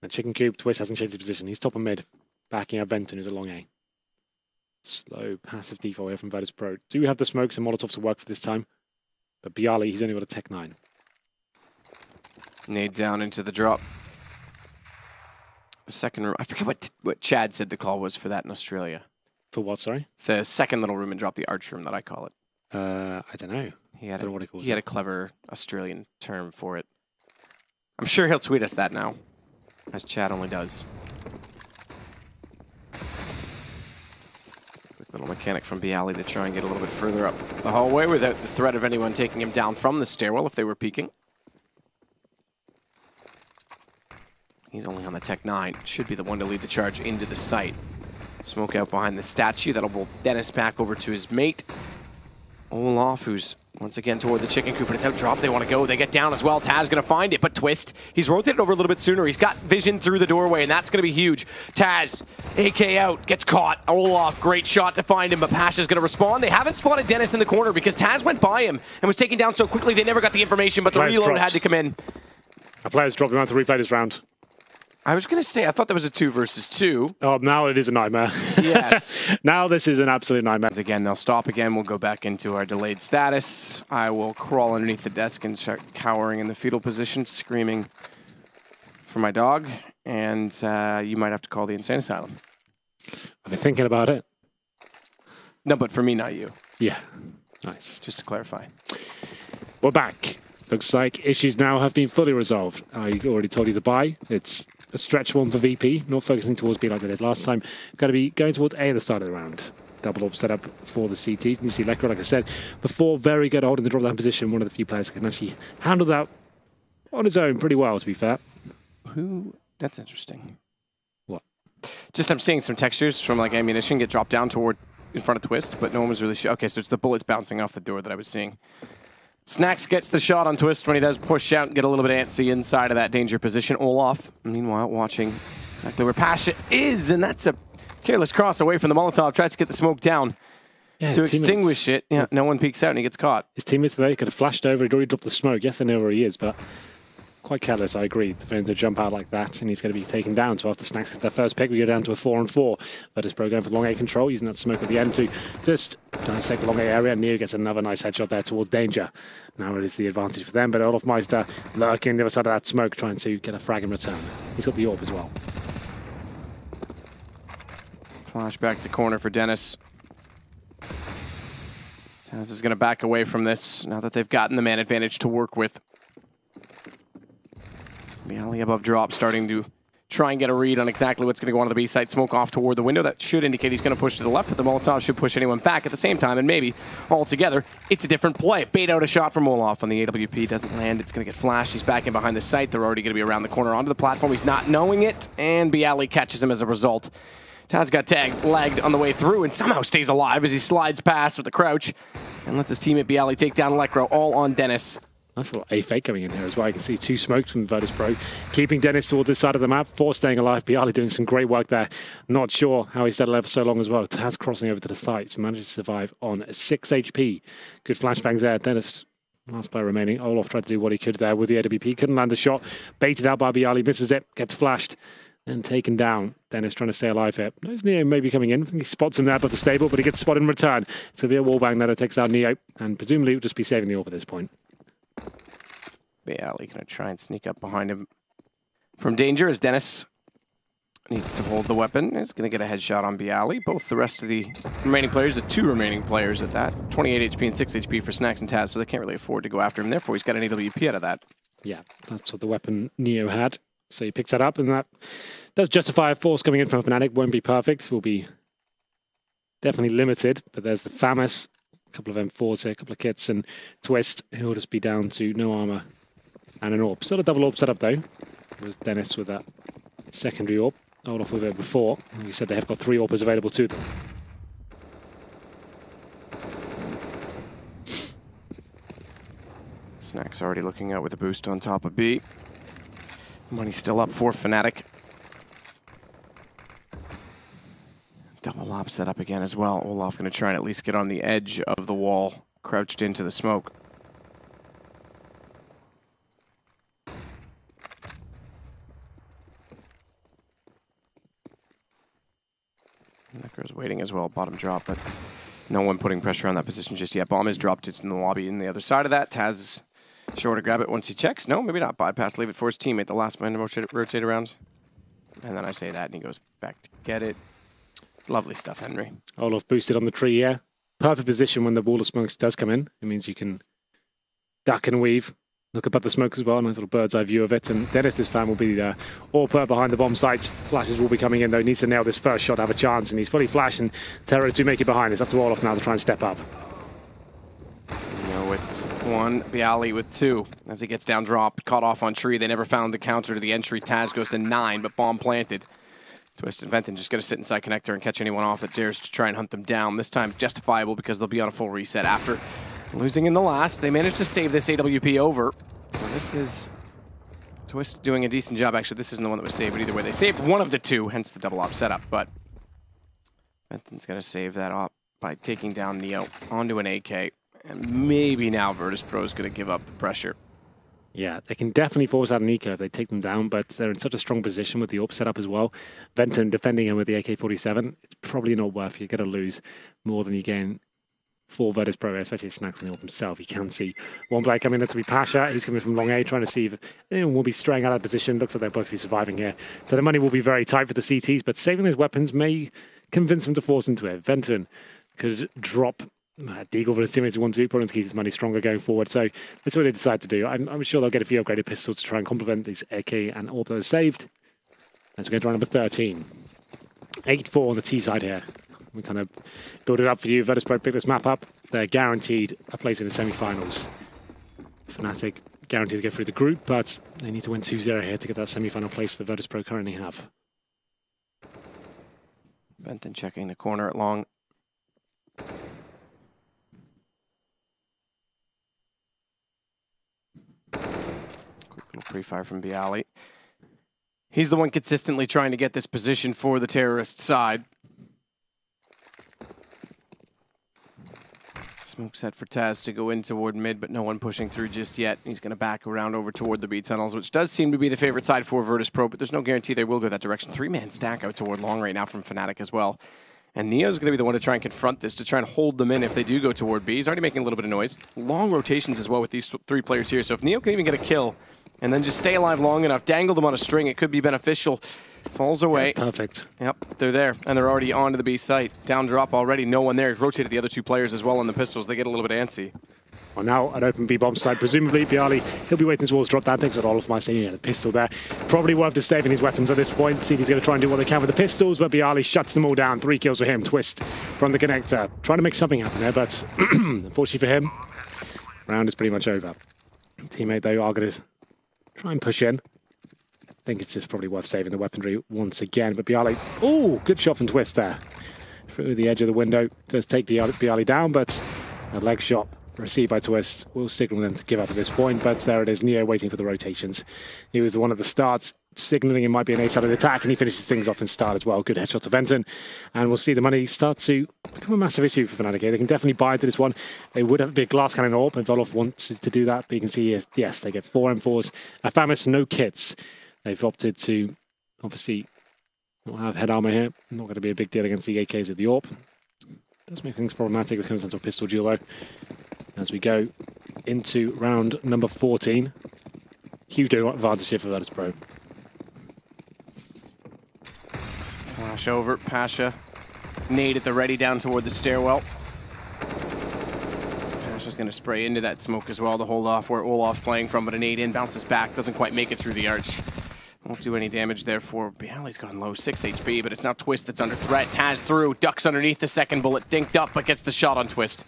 And Chicken Coop, Twist hasn't changed his position. He's top of mid, backing up Venton, who's a long A. Slow, passive default here from Virtus.pro. Do have the smokes and Molotovs to work for this time, but Bialy, he's only got a Tech 9. Nade down into the drop. The second room. I forget what Chad said the call was for that in Australia. For what, sorry? The second little room and drop, the arch room that I call it. I don't know. He had, he had a clever Australian term for it. I'm sure he'll tweet us that now, as Chad only does. Quick little mechanic from Bialy to try and get a little bit further up the hallway without the threat of anyone taking him down from the stairwell if they were peeking. He's only on the Tech 9. Should be the one to lead the charge into the site. Smoke out behind the statue. That'll pull Dennis back over to his mate. Olaf, who's once again toward the chicken coop, and it's out drop. They want to go. They get down as well. Taz going to find it, but Twist, he's rotated over a little bit sooner. He's got vision through the doorway, and that's going to be huge. Taz, AK out, gets caught. Olaf, great shot to find him, but Pasha's going to respond. They haven't spotted Dennis in the corner because Taz went by him and was taken down so quickly they never got the information, but the reload had to come in. A player's dropped. We have to replay this round. I was going to say, I thought that was a 2 versus 2. Oh, now it is a nightmare. Yes. Now this is an absolute nightmare. Again, they'll stop again. We'll go back into our delayed status. I will crawl underneath the desk and start cowering in the fetal position, screaming for my dog. And you might have to call the insane asylum. I've been thinking about it. No, but for me, not you. Yeah. Nice. Just to clarify. We're back. Looks like issues now have been fully resolved. I already told you the buy. It's a stretch one for VP, not focusing towards B like they did last time. Going to be going towards A at the start of the round. Double up set up for the CT. You see Lekro, like I said, before, very good holding the drop down position. One of the few players who can actually handle that on his own pretty well, to be fair. That's interesting. What? Just I'm seeing some textures from like ammunition get dropped down toward in front of Twist, but no one was really sure. Okay, so it's the bullets bouncing off the door that I was seeing. Snax gets the shot on Twist when he does push out and get a little bit antsy inside of that danger position. Olaf, meanwhile, watching exactly where Pasha is, and that's a careless cross away from the Molotov. Tries to get the smoke down to extinguish it. Yeah, no one peeks out and he gets caught. His teammates there could have flashed over. He'd already dropped the smoke. Yes, they know where he is, but quite careless, I agree. For him to jump out like that, and he's going to be taken down. So after Snax gets their first pick, we go down to a 4-on-4. Virtus.pro going for long A control, using that smoke at the end to just dissect the long A area. Neo gets another nice headshot there toward danger. Now it is the advantage for them, but Olafmeister lurking the other side of that smoke, trying to get a frag in return. He's got the orb as well. Flash back to corner for Dennis. Taz is going to back away from this now that they've gotten the man advantage to work with. Bialy above drop, starting to try and get a read on exactly what's going to go on to the B side. Smoke off toward the window. That should indicate he's going to push to the left, but the Molotov should push anyone back at the same time, and maybe altogether, it's a different play. Bait out a shot from Olaf on the AWP. Doesn't land. It's going to get flashed. He's back in behind the site. They're already going to be around the corner onto the platform. He's not knowing it, and Bialy catches him as a result. Taz got lagged on the way through and somehow stays alive as he slides past with the crouch and lets his teammate bialy take down Electro, all on Dennis. That's a lot of fake coming in here as well. You can see 2 smokes from Virtus.pro, keeping Dennis towards this side of the map, 4 staying alive. bialy doing some great work there. Not sure how he stayed alive for so long as well. Taz crossing over to the site, manages to survive on 6 HP. Good flashbangs there. Dennis, last player remaining. Olof tried to do what he could there with the AWP. Couldn't land the shot. Baited out by bialy, misses it, gets flashed and taken down. Dennis trying to stay alive here. There's Neo maybe coming in. I think he spots him there above the stable, but he gets spotted in return. It's going to be a wallbang that takes out Neo, and presumably will just be saving the AWP at this point. bialy going to try and sneak up behind him from danger as Dennis needs to hold the weapon. He's going to get a headshot on bialy. Both the rest of the remaining players, the 2 remaining players at that, 28 HP and 6 HP for Snacks and Taz, so they can't really afford to go after him. Therefore, he's got an AWP out of that. Yeah, that's what the weapon Neo had. So he picks that up, and that does justify a force coming in from fnatic. Won't be perfect. Will be definitely limited, but there's the Famous, a couple of M4s here, a couple of kits, and Twist, who will just be down to no armor and an AWP. Still a double AWP setup, though. There's Dennis with that secondary AWP. Olof with it before. He said they have got 3 AWPers available to them. Snacks already looking out with a boost on top of B. Money still up for fnatic. Double op set up again as well. Olof going to try and at least get on the edge of the wall, crouched into the smoke. Necro's waiting as well, bottom drop, but no one putting pressure on that position just yet. Bomb is dropped, it's in the lobby in the other side of that. Taz is sure to grab it once he checks. No, maybe not. Bypass, leave it for his teammate. The last man to rotate around. And then I say that, and he goes back to get it. Lovely stuff, Henry. Olof boosted on the tree here. Perfect position when the wall of smokes does come in. It means you can duck and weave. Look above the smoke as well. Nice little bird's eye view of it. And Dennis this time will be the AWP behind the bomb site. Flashes will be coming in, though. He needs to nail this first shot to have a chance. And he's fully flashed, and Terror do make it behind. It's up to Olof now to try and step up. It's 1, bialy with 2 as he gets down dropped, caught off on tree. They never found the counter to the entry. Taz goes to 9, but bomb planted. Twist and Venton just going to sit inside connector and catch anyone off that dares to try and hunt them down. This time justifiable because they'll be on a full reset after losing in the last. They managed to save this AWP over. So this is Twist doing a decent job. Actually, this isn't the one that was saved, but either way, they saved one of the 2, hence the double op setup. But Venton's going to save that op by taking down Neo onto an AK. And maybe now Virtus.pro is going to give up the pressure. Yeah, they can definitely force out an eco if they take them down, but they're in such a strong position with the AWP setup as well. Venton defending him with the AK-47, it's probably not worth. You're going to lose more than you gain for Virtus.pro, especially if Snacks on the AWP himself. You can see one player coming in to be Pasha. He's coming from long A, trying to see if anyone will be straying out of position. Looks like they'll both be surviving here. So the money will be very tight for the CTs, but saving those weapons may convince them to force into it. Venton could drop Deagle for his teammates who want to be, probably to keep his money stronger going forward. So that's what they decide to do. I'm sure they'll get a few upgraded pistols to try and complement these AK and AWP that are saved. As we go to round number 13. 8-4 on the T side here. We kind of build it up for you. Virtus.pro pick this map up. They're guaranteed a place in the semi-finals. fnatic guaranteed to get through the group, but they need to win 2-0 here to get that semi-final place that Virtus.pro currently have. Benton checking the corner at long. Quick little pre-fire from bialy. He's the one consistently trying to get this position for the terrorist side. Smoke set for Taz to go in toward mid, but no one pushing through just yet. He's going to back around over toward the B tunnels, which does seem to be the favorite side for Virtus.pro, but there's no guarantee they will go that direction. 3-man stack out toward long right now from fnatic as well. And Neo's going to be the one to try and confront this, to try and hold them in if they do go toward B. He's already making a little bit of noise. Long rotations as well with these 3 players here, so if Neo can even get a kill and then just stay alive long enough, dangle them on a string, it could be beneficial. Falls away. That's perfect. Yep, they're there, and they're already onto the B site. Down drop already, no one there. He's rotated the other 2 players as well on the pistols. They get a little bit antsy. Well, now an open B bomb site, presumably bialy. He'll be waiting towards drop down. Thanks to Olof saying he had a pistol there. Probably worth just saving his weapons at this point. CD's going to try and do what they can with the pistols, but bialy shuts them all down. 3 kills for him. Twist from the connector. Trying to make something happen there, but unfortunately for him, round is pretty much over. Teammate, though, are going to try and push in. think it's just probably worth saving the weaponry once again. But Bialy, oh, good shot from Twist there. Through the edge of the window. Does take the Bialy down, but a leg shot received by Twist will signal them to give up at this point. But there it is, Neo waiting for the rotations. He was the one at the start, signaling it might be an A-sided attack, and he finishes things off in start as well. Good headshot to Venton. And we'll see the money start to become a massive issue for fnatic. They can definitely buy into this one. They would have a big glass cannon AWP, and Volof wants to do that. But you can see, yes, they get 4 M4s. Afamis, no kits. They've opted to, obviously, not have head armor here. Not going to be a big deal against the AKs with the AWP. Does make things problematic when it comes down to a pistol duel, though. As we go into round number 14. Huge advantage here for Virtus.pro. Flash over, Pasha. Nade at the ready down toward the stairwell. Pasha's going to spray into that smoke as well to hold off where Olaf's playing from, but a nade in, bounces back, doesn't quite make it through the arch. Won't do any damage there for Bialy's gone low, 6 HP, but it's now Twist that's under threat. Taz through, ducks underneath the second bullet, dinked up, but gets the shot on Twist.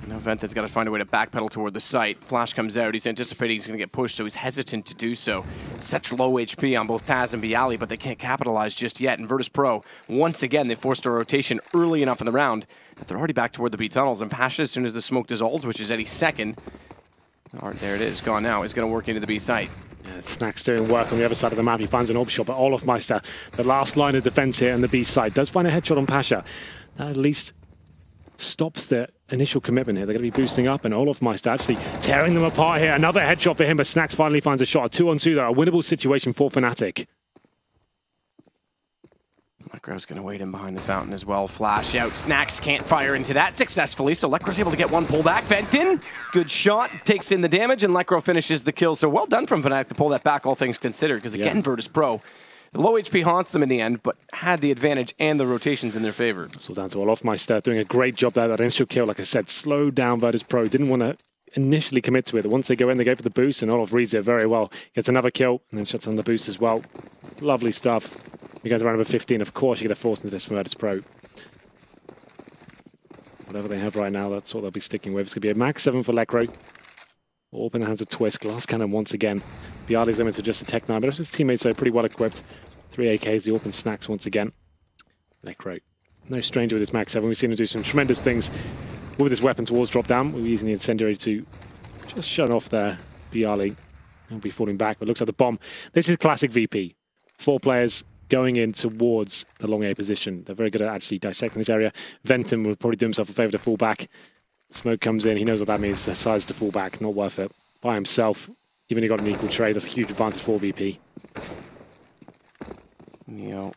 Now Venton's got to find a way to backpedal toward the site. Flash comes out, he's anticipating he's going to get pushed, so he's hesitant to do so. Such low HP on both Taz and Bialy, but they can't capitalize just yet. And Virtus.pro, once again, they forced a rotation early enough in the round that they're already back toward the B tunnels. And Pasha, as soon as the smoke dissolves, which is Eddie's second, there it is, gone now. He's going to work into the B site. Yeah, Snack's doing work on the other side of the map. He finds an AWP shot, but Olofmeister, the last line of defense here on the B side, does find a headshot on Pasha. That at least stops the initial commitment here. They're going to be boosting up, and Olofmeister actually tearing them apart here. Another headshot for him, but Snacks finally finds a shot. 2-on-2 though, a winnable situation for fnatic. Lekro's going to wait in behind the fountain as well. Flash out. Snacks can't fire into that successfully, so Lekro's able to get one pullback. Venton, good shot, takes in the damage, and Lekro finishes the kill. So well done from fnatic to pull that back, all things considered, because again, Virtus.pro, the low HP haunts them in the end, but had the advantage and the rotations in their favor. So down to Olofmeister, doing a great job there. That initial kill, like I said, slowed down Virtus.pro. Didn't want to initially commit to it. Once they go in, they go for the boost, and Olof reads it very well. Gets another kill, and then shuts on the boost as well. Lovely stuff. He goes around number 15. Of course, you get a force into this from Virtus.pro. Whatever they have right now, that's what they'll be sticking with. It's going to be a max 7 for Lekro. All in the hands of Twist. Glass cannon once again. Bialy's limited to just a Tech 9, but his teammates are pretty well equipped. 3 AKs, the AWP Snacks once again. Lekro, no stranger with his max 7. We've seen him do some tremendous things with his weapon towards drop down. We're using the incendiary to just shut off there. Bialy will be falling back, but looks like the bomb. This is classic VP. 4 players going in towards the long A position. They're very good at actually dissecting this area. Venton will probably do himself a favor to fall back. Smoke comes in, he knows what that means. Decides to fall back, not worth it. By himself, even he got an equal trade. That's a huge advantage for VP. Neo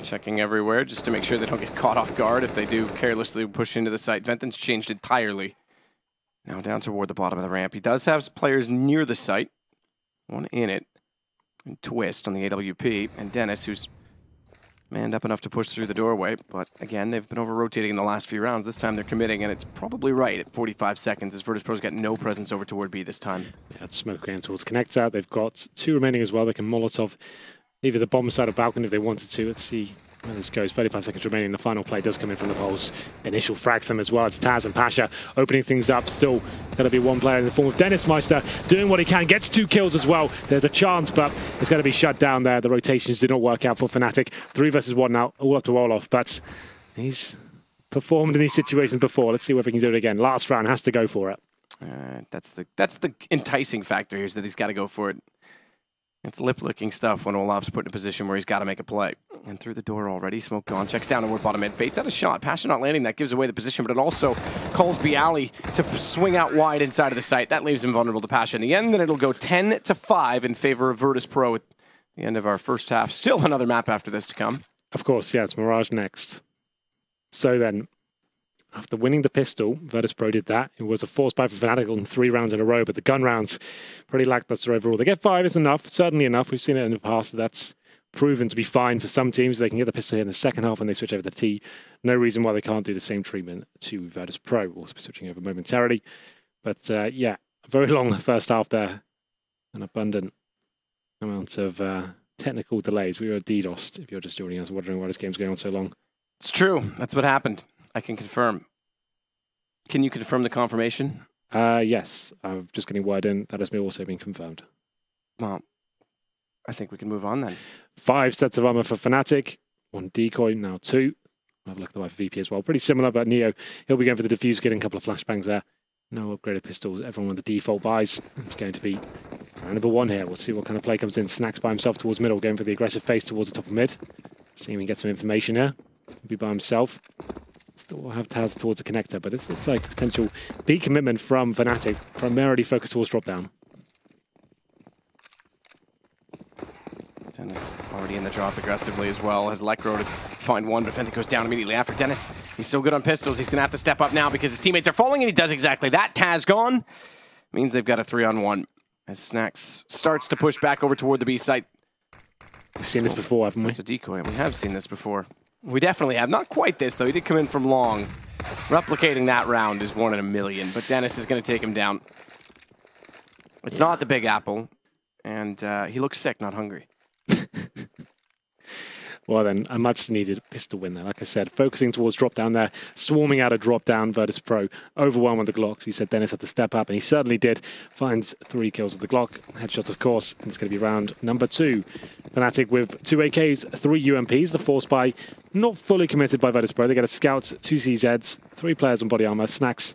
checking everywhere just to make sure they don't get caught off guard if they do carelessly push into the site. Venton's changed entirely. Now down toward the bottom of the ramp. He does have players near the site. One in it. And Twist on the AWP. And Dennis, who's manned up enough to push through the doorway. But again, they've been over-rotating in the last few rounds. This time they're committing, and it's probably right at 45 seconds as Virtus.pro's got no presence over toward B this time. Yeah, it's smoke going towards connector. They've got 2 remaining as well. They can Molotov either the bomb side or balcony if they wanted to. Let's see where this goes. 35 seconds remaining. The final play does come in from the poles. Initial frags them as well. It's Taz and Pasha opening things up. Still going to be one player in the form of Dennis Meister doing what he can. Gets 2 kills as well. There's a chance, but it's going to be shut down there. The rotations did not work out for fnatic. 3 versus 1 now. All up to Olaf, but he's performed in these situations before. Let's see whether he can do it again. Last round, has to go for it. That's the enticing factor here, is that he's got to go for it. It's lip-licking stuff when Olaf's put in a position where he's got to make a play. And through the door already, smoke gone, checks down toward bottom mid, baits out a shot. Pasha not landing, that gives away the position, but it also calls Bialy to swing out wide inside of the site. That leaves him vulnerable to Pasha in the end, then it'll go 10-5 in favor of Virtus.pro at the end of our first half. Still another map after this to come. Of course, yeah, it's Mirage next. So then, after winning the pistol, Virtus.pro did that. It was a force buy for fnatic on 3 rounds in a row, but the gun rounds pretty lackluster overall. They get 5 is enough, certainly enough. We've seen it in the past. That's proven to be fine for some teams. They can get the pistol here in the second half when they switch over to T. No reason why they can't do the same treatment to Virtus.pro. We'll be switching over momentarily. But yeah, a very long first half there. An abundant amount of technical delays. We were DDoSed, if you're just joining us, wondering why this game's going on so long. It's true. That's what happened. I can confirm. Can you confirm the confirmation? Yes. I'm just getting word in. That has also been confirmed. Well, I think we can move on then. 5 sets of armor for fnatic. 1 decoy, now 2. I'll have a look at the white for VP as well. Pretty similar, but Neo, he'll be going for the defuse, getting a couple of flashbangs there. No upgraded pistols. Everyone with the default buys. It's going to be round number 1 here. We'll see what kind of play comes in. Snacks by himself towards middle, going for the aggressive face towards the top of mid. See if we can get some information here. He'll be by himself. Still have Taz towards the connector, but it's like potential big commitment from fnatic, primarily focused towards drop down. Dennis already in the drop aggressively as well. Has Lekro to find one, but fnatic goes down immediately after Dennis. He's still good on pistols. He's going to have to step up now because his teammates are falling, and he does exactly that. Taz gone. Means they've got a 3-on-1. As Snacks starts to push back over toward the B site. We've seen this before, haven't we? It's a decoy. We have seen this before. We definitely have. Not quite this, though. He did come in from long. Replicating that round is 1 in a million, but Dennis is going to take him down. It's not the Big Apple, and he looks sick, not hungry. Well then, a much needed pistol win there. Like I said, focusing towards drop down there, swarming out a drop down, Virtus.pro, overwhelmed with the Glocks. He said Dennis had to step up, and he certainly did. Finds 3 kills with the Glock. Headshots, of course, and it's going to be round number 2. fnatic with 2 AKs, 3 UMPs. The force buy not fully committed by Virtus.pro. They get a scout, 2 CZs, 3 players on body armor. Snacks,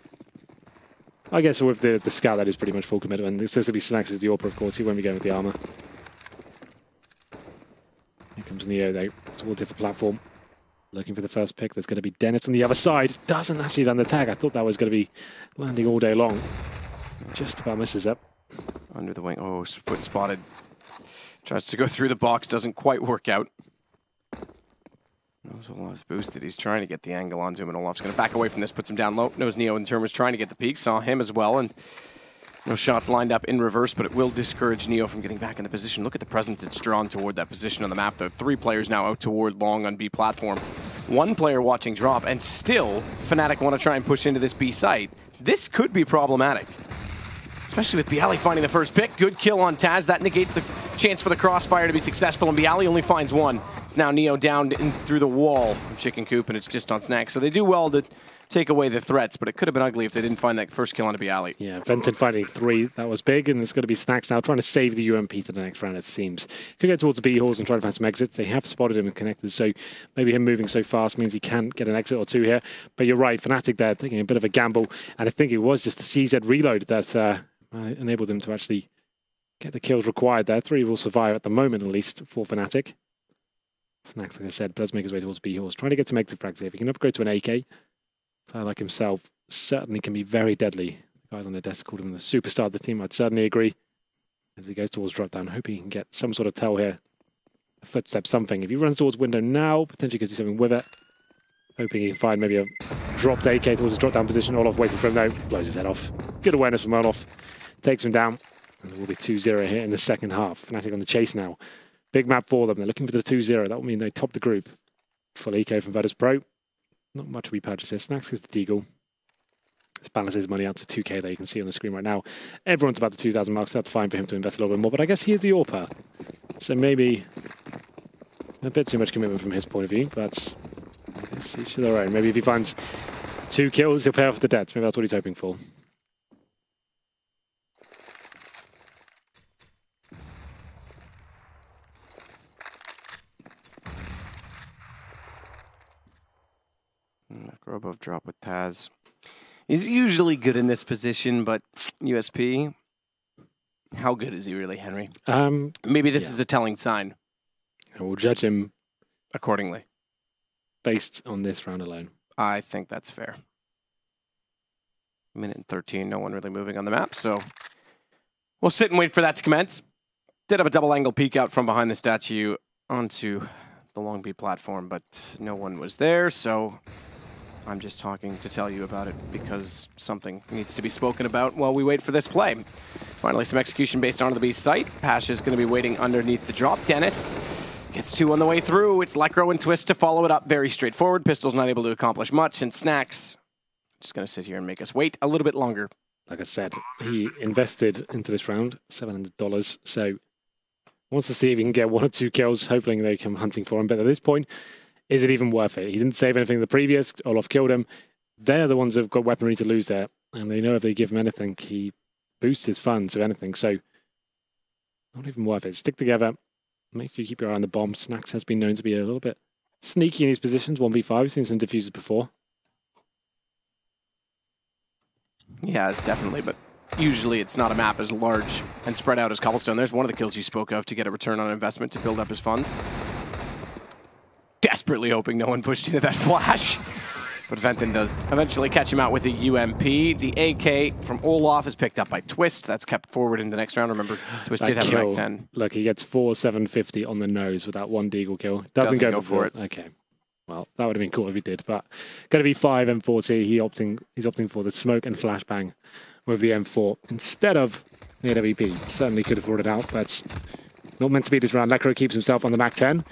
I guess with the scout, that is pretty much full commitment. This is going to be Snacks as the AWP, of course. He won't be going with the armor. Here comes Neo, though, towards the platform. Looking for the first pick. There's going to be Dennis on the other side. Doesn't actually land the tag. I thought that was going to be landing all day long. Just about misses up. Under the wing. Oh, foot spotted. Tries to go through the box. Doesn't quite work out. Olaf's boosted. He's trying to get the angle onto him, and Olaf's going to back away from this. Puts him down low. Knows Neo in turn was trying to get the peek. Saw him as well, and no shots lined up in reverse, but it will discourage Neo from getting back in the position. Look at the presence it's drawn toward that position on the map, though. 3 players now out toward long on B platform. 1 player watching drop, and still fnatic want to try and push into this B site. This could be problematic, especially with Bialy finding the first pick. Good kill on Taz. That negates the chance for the crossfire to be successful, and Bialy only finds 1. It's now Neo down in through the wall of Chicken Coop, and it's just on Snacks. So they do well to take away the threats, but it could have been ugly if they didn't find that first kill on a Bialy. Yeah, Venton finding 3, that was big, and it's going to be Snacks now trying to save the UMP to the next round, it seems. Could go towards the B halls and try to find some exits. They have spotted him and connected, so maybe him moving so fast means he can get an exit or 2 here. But you're right, fnatic there taking a bit of a gamble, and I think it was just the CZ reload that enabled them to actually get the kills required there. 3 will survive at the moment, at least, for fnatic. Snacks, like I said, does make his way towards B halls, trying to get some exit frags here. If he can upgrade to an AK, player like himself certainly can be very deadly. The guys on the desk called him the superstar of the team. I'd certainly agree. As he goes towards drop down, hoping he can get some sort of tell here. A footstep, something. If he runs towards window now, potentially could do something with it. Hoping he can find maybe a dropped AK towards his drop down position. Olaf waiting for him though. Blows his head off. Good awareness from Olaf. Takes him down. And there will be 2-0 here in the second half. fnatic on the chase now. Big map for them. They're looking for the 2-0. That will mean they top the group. Full eco from Virtus.pro. Not much we purchase here. Snacks is the Deagle. This balances money out to 2k that you can see on the screen right now. Everyone's about the 2,000 marks. That's fine for him to invest a little bit more, but I guess he is the AWPer. So maybe a bit too much commitment from his point of view, but I guess each to their own. Maybe if he finds 2 kills, he'll pay off the debts. Maybe that's what he's hoping for. Above drop with Taz. He's usually good in this position, but USP, how good is he really, Henry? Maybe this is a telling sign. I will judge him accordingly. Based on this round alone. I think that's fair. Minute and 13, no one really moving on the map, so we'll sit and wait for that to commence. Did have a double angle peek out from behind the statue onto the Long B platform, but no one was there, so I'm just talking to tell you about it because something needs to be spoken about while we wait for this play. Finally, some execution based on the B site. Pasha's going to be waiting underneath the drop. Dennis gets 2 on the way through. It's Lekro and Twist to follow it up. Very straightforward. Pistol's not able to accomplish much, and Snacks just going to sit here and make us wait a little bit longer. Like I said, he invested into this round, $700, so wants to see if he can get 1 or 2 kills. Hopefully they come hunting for him, but at this point, is it even worth it? He didn't save anything in the previous. Olaf killed him. They're the ones that have got weaponry to lose there. And they know if they give him anything, he boosts his funds, if anything. So, not even worth it. Stick together. make sure you keep your eye on the bomb. Snax has been known to be a little bit sneaky in these positions. 1v5, we've seen some diffusers before. Yeah, it's definitely, but usually it's not a map as large and spread out as Cobblestone. There's one of the kills you spoke of to get a return on investment to build up his funds. Desperately hoping no one pushed into that flash. But Venton does eventually catch him out with a UMP. The AK from Olaf is picked up by Twist. That's kept forward in the next round. Remember, Twist did have a rank 10. Look, he gets 4,750 on the nose with that one deagle kill. Doesn't go for it. Okay. Well, that would have been cool if he did, but going to be 5 M40. He's opting for the smoke and flashbang with the M4 instead of the AWP. Certainly could have brought it out, but not meant to be this round. Lekr0 keeps himself on the Mac 10.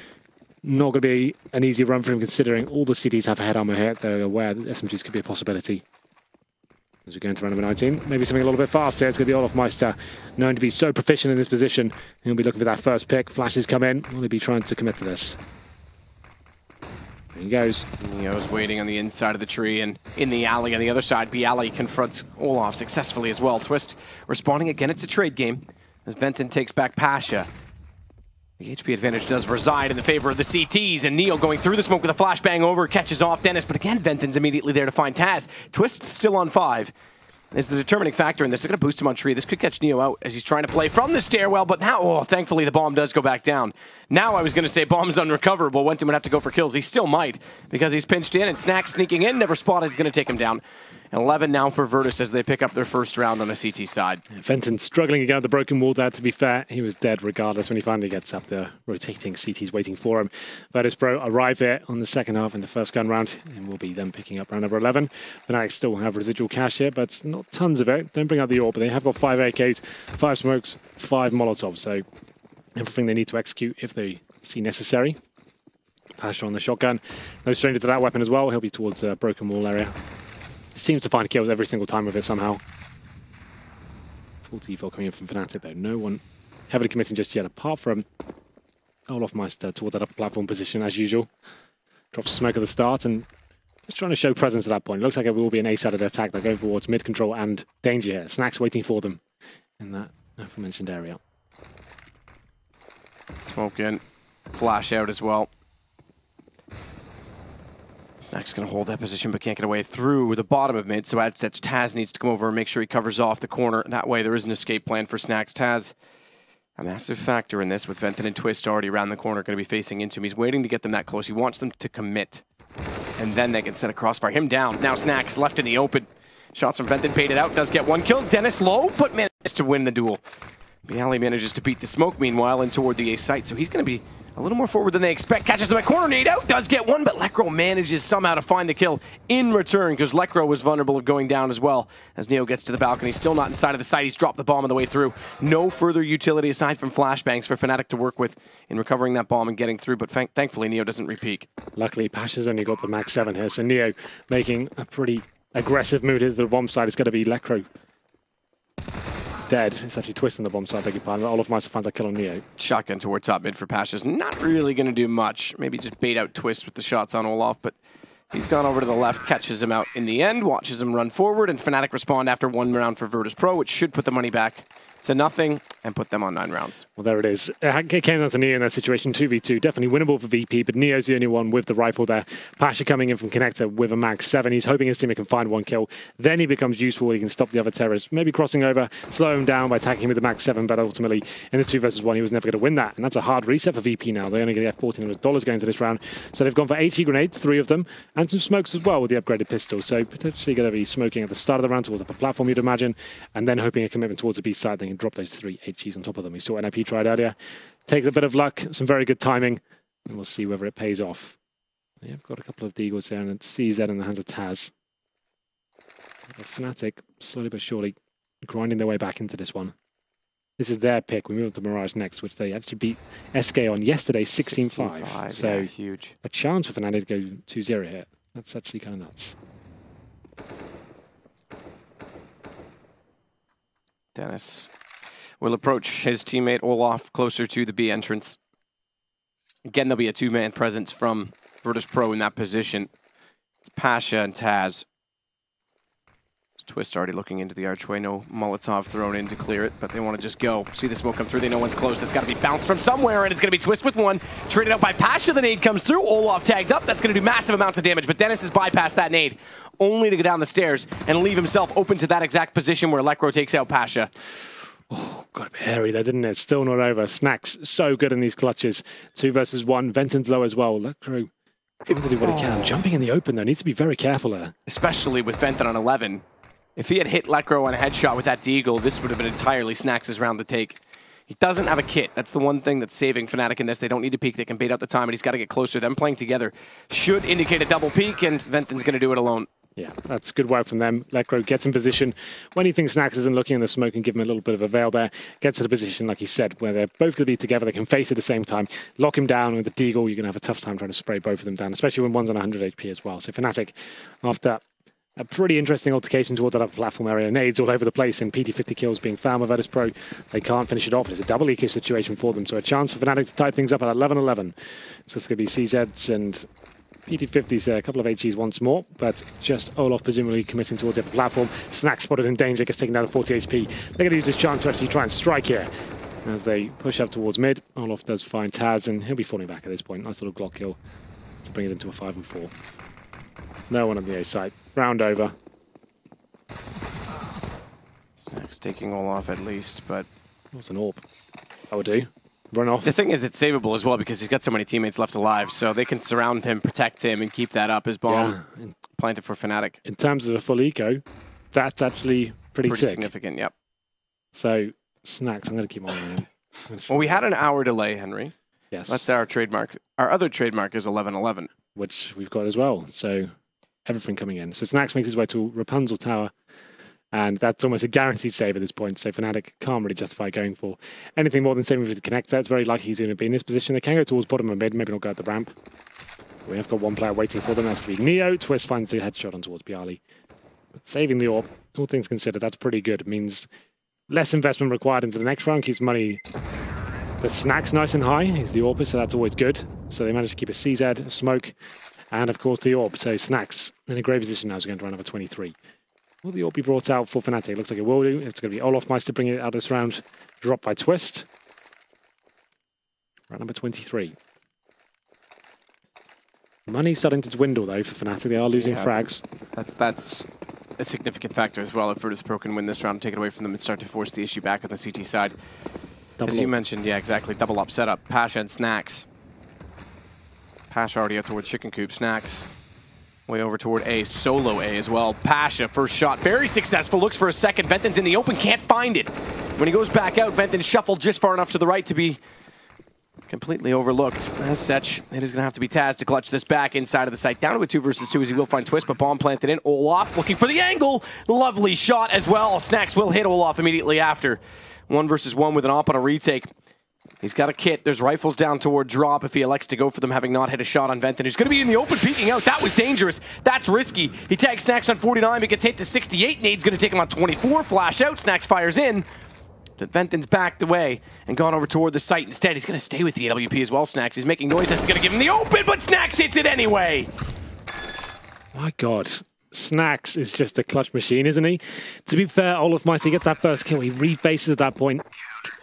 Not going to be an easy run for him considering all the CTs have head armor here. They're aware that SMGs could be a possibility. As we go into round number 19, maybe something a little bit faster. It's going to be Olafmeister, known to be so proficient in this position. He'll be looking for that first pick. Flashes come in. Will he be trying to commit to this? There he goes. Neo's waiting on the inside of the tree, and in the alley on the other side, Bialy confronts Olaf successfully as well. Twist responding again. It's a trade game as Venton takes back Pasha. The HP advantage does reside in the favor of the CTs, and Neo going through the smoke with a flashbang over, catches off Dennis, but again, Venton's immediately there to find Taz. Twist still on 5. Is the determining factor in this. They're going to boost him on tree. This could catch Neo out as he's trying to play from the stairwell, but now, oh, thankfully the bomb does go back down. Now I was going to say bomb's unrecoverable. Wenton would have to go for kills. He still might, because he's pinched in, and Snax sneaking in, never spotted. He's going to take him down. 11 now for Virtus as they pick up their first round on the CT side. Venton struggling against the broken wall there, to be fair. He was dead regardless when he finally gets up there. Rotating CTs waiting for him. Virtus.pro arrive here on the second half in the first gun round, and will be then picking up round number 11. fnatic still have residual cash here, but not tons of it. Don't bring out the AWP, but they have got 5 AKs, 5 smokes, 5 Molotovs, so everything they need to execute if they see necessary. Pasha on the shotgun. No stranger to that weapon as well. He'll be towards the broken wall area. Seems to find kills every single time with it somehow. Full default coming in from fnatic though. No one heavily committing just yet, apart from Olafmeister towards that upper platform position as usual. Drops smoke at the start and just trying to show presence at that point. It looks like it will be an ace out of the attack. They're going towards mid control and danger here. Snax waiting for them in that aforementioned area. Smoke in. Flash out as well. Snax going to hold that position, but can't get away through the bottom of mid, so Taz needs to come over and make sure he covers off the corner. That way there is an escape plan for Snax. Taz, a massive factor in this, with Venton and Twist already around the corner, going to be facing into him. He's waiting to get them that close. He wants them to commit, and then they can set a crossfire. Him down. Now Snax left in the open. Shots from Venton paid it out, does get one kill. Dennis low, but manages to win the duel. Bialy manages to beat the smoke, meanwhile, and toward the A site, so he's going to be a little more forward than they expect. Catches them at corner, nade out, does get one, but Lekr0 manages somehow to find the kill in return, because Lekr0 was vulnerable of going down as well. As Neo gets to the balcony, still not inside of the site. He's dropped the bomb on the way through. No further utility aside from flashbangs for fnatic to work with in recovering that bomb and getting through, but thankfully Neo doesn't repeat. Luckily, Pasha's only got the max 7 here, so Neo making a pretty aggressive move to the bomb side. It's going to be Lekr0 dead. It's actually twisting the bomb side, beg your pardon. Olafmeister finds a kill on Neo. Shotgun toward top mid for Pasha's not really going to do much. Maybe just bait out Twist with the shots on Olaf, but he's gone over to the left, catches him out in the end, watches him run forward, and fnatic respond after 1 round for Virtus.pro, which should put the money back to nothing and put them on 9 rounds. Well, there it is. It came down to Neo in that situation, 2v2. Definitely winnable for VP, but Neo's the only one with the rifle there. Pasha coming in from Connector with a max 7. He's hoping his teammate can find 1 kill. Then he becomes useful. He can stop the other terrorists, maybe crossing over, slow him down by attacking him with the max 7, but ultimately in the 2 versus 1, he was never going to win that. And that's a hard reset for VP now. They only get $1,400 going into this round. So they've gone for HE grenades, 3 of them, and some smokes as well with the upgraded pistol. So potentially going to be smoking at the start of the round towards the platform, you'd imagine, and then hoping a commitment towards the B side. They can drop those 3 HEs on top of them. We saw NIP tried earlier. Takes a bit of luck, some very good timing, and we'll see whether it pays off. They've got a couple of deagles here, and it's CZ in the hands of Taz. fnatic, slowly but surely, grinding their way back into this one. This is their pick. We move on to Mirage next, which they actually beat SK on yesterday, 16-5. So yeah, huge. A chance for fnatic to go 2-0 here. That's actually kind of nuts. Dennis will approach his teammate Olaf closer to the B entrance. Again, there'll be a 2-man presence from Virtus.pro in that position. It's Pasha and Taz. Twist already looking into the archway. No Molotov thrown in to clear it, but they want to just go. See the smoke come through. They know one's close. It's got to be bounced from somewhere, and it's going to be Twist with one. Traded out by Pasha. The nade comes through. Olaf tagged up. That's going to do massive amounts of damage, but Dennis has bypassed that nade, only to go down the stairs and leave himself open to that exact position where Lekro takes out Pasha. Oh, got a bit hairy there, didn't it? Still not over. Snacks so good in these clutches. 2 versus 1. Venton's low as well. Lekro able to do what he can. Jumping in the open, though. Needs to be very careful there. Especially with Venton on 11. If he had hit Lekro on a headshot with that Deagle, this would have been entirely Snax' round to take. He doesn't have a kit. That's the one thing that's saving Fnatic in this. They don't need to peek. They can bait out the time, and he's got to get closer. Them playing together should indicate a double peek, and Venton's going to do it alone. Yeah, that's good work from them. Lekro gets in position when he thinks Snax isn't looking in the smoke and give him a little bit of a veil there. Gets to the position, like he said, where they're both going to be together. They can face at the same time. Lock him down with the Deagle. You're going to have a tough time trying to spray both of them down, especially when one's on 100 HP as well. So Fnatic, after a pretty interesting altercation towards that upper platform area, nades all over the place and PT50 kills being found by Virtus.pro. They can't finish it off. It's a double eco situation for them. So a chance for Fnatic to tie things up at 11-11. So it's going to be CZs and PT50s there, a couple of HEs once more, but just Olaf presumably committing towards the upper platform. Snack spotted in danger, gets taken down to 40 HP. They're going to use this chance to actually try and strike here as they push up towards mid. Olaf does find Taz, and he'll be falling back at this point. Nice little Glock kill to bring it into a 5-4. No one on the A side. Round over. Snack's taking Olaf at least, but That's an AWP. That would do. Run off. The thing is, it's savable as well because he's got so many teammates left alive, so they can surround him, protect him, and keep that up as bomb planted for Fnatic. In terms of a full eco, that's actually pretty sick. Significant, yep. So, Snacks, I'm going to keep on him. Well, we had an hour delay, Henry. Yes. That's our trademark. Our other trademark is 11-11. Which we've got as well. So, everything coming in. So, Snacks makes his way to Rapunzel Tower. And that's almost a guaranteed save at this point. So Fnatic can't really justify going for anything more than saving with the connector. It's very likely he's going to be in this position. They can go towards bottom of mid, maybe not go at the ramp. We have got one player waiting for them. That's going to be Neo. Twist finds the headshot on towards Bialy. But saving the AWP, all things considered, that's pretty good. It means less investment required into the next round. Keeps money. The Snacks nice and high. He's the AWP, so that's always good. So they managed to keep a CZ, a smoke, and of course the AWP. So Snacks in a great position now as we're going to run over 23. Will the AWP be brought out for Fnatic? It looks like it will do. It's going to be Olaf Meister bringing it out this round. Dropped by Twist. Round number 23. Money's starting to dwindle, though, for Fnatic. They are losing frags. That's a significant factor as well. If Virtus.pro can win this round, take it away from them and start to force the issue back on the CT side. As you mentioned, yeah, exactly. Double up setup. Pasha and Snacks. Pasha already out towards Chicken Coop. Snacks way over toward A, solo A as well. Pasha, first shot, very successful, looks for a second. Venton's in the open, can't find it. When he goes back out, Venton shuffled just far enough to the right to be completely overlooked. As such, it is going to have to be Taz to clutch this back inside of the site. Down to a 2 versus 2 as he will find Twist, but bomb planted in. Olaf looking for the angle. Lovely shot as well. Snacks will hit Olaf immediately after. 1 versus 1 with an op on a retake. He's got a kit. There's rifles down toward drop if he elects to go for them, having not hit a shot on Venton. He's going to be in the open, peeking out. That was dangerous. That's risky. He tags Snacks on 49, but gets hit to 68. Nade's going to take him on 24. Flash out. Snacks fires in. But Venton's backed away and gone over toward the site instead. He's going to stay with the AWP as well, Snacks. He's making noise. This is going to give him the open, but Snacks hits it anyway. My God. Snacks is just a clutch machine, isn't he? To be fair, Olaf Meister gets that first kill. He refaces at that point.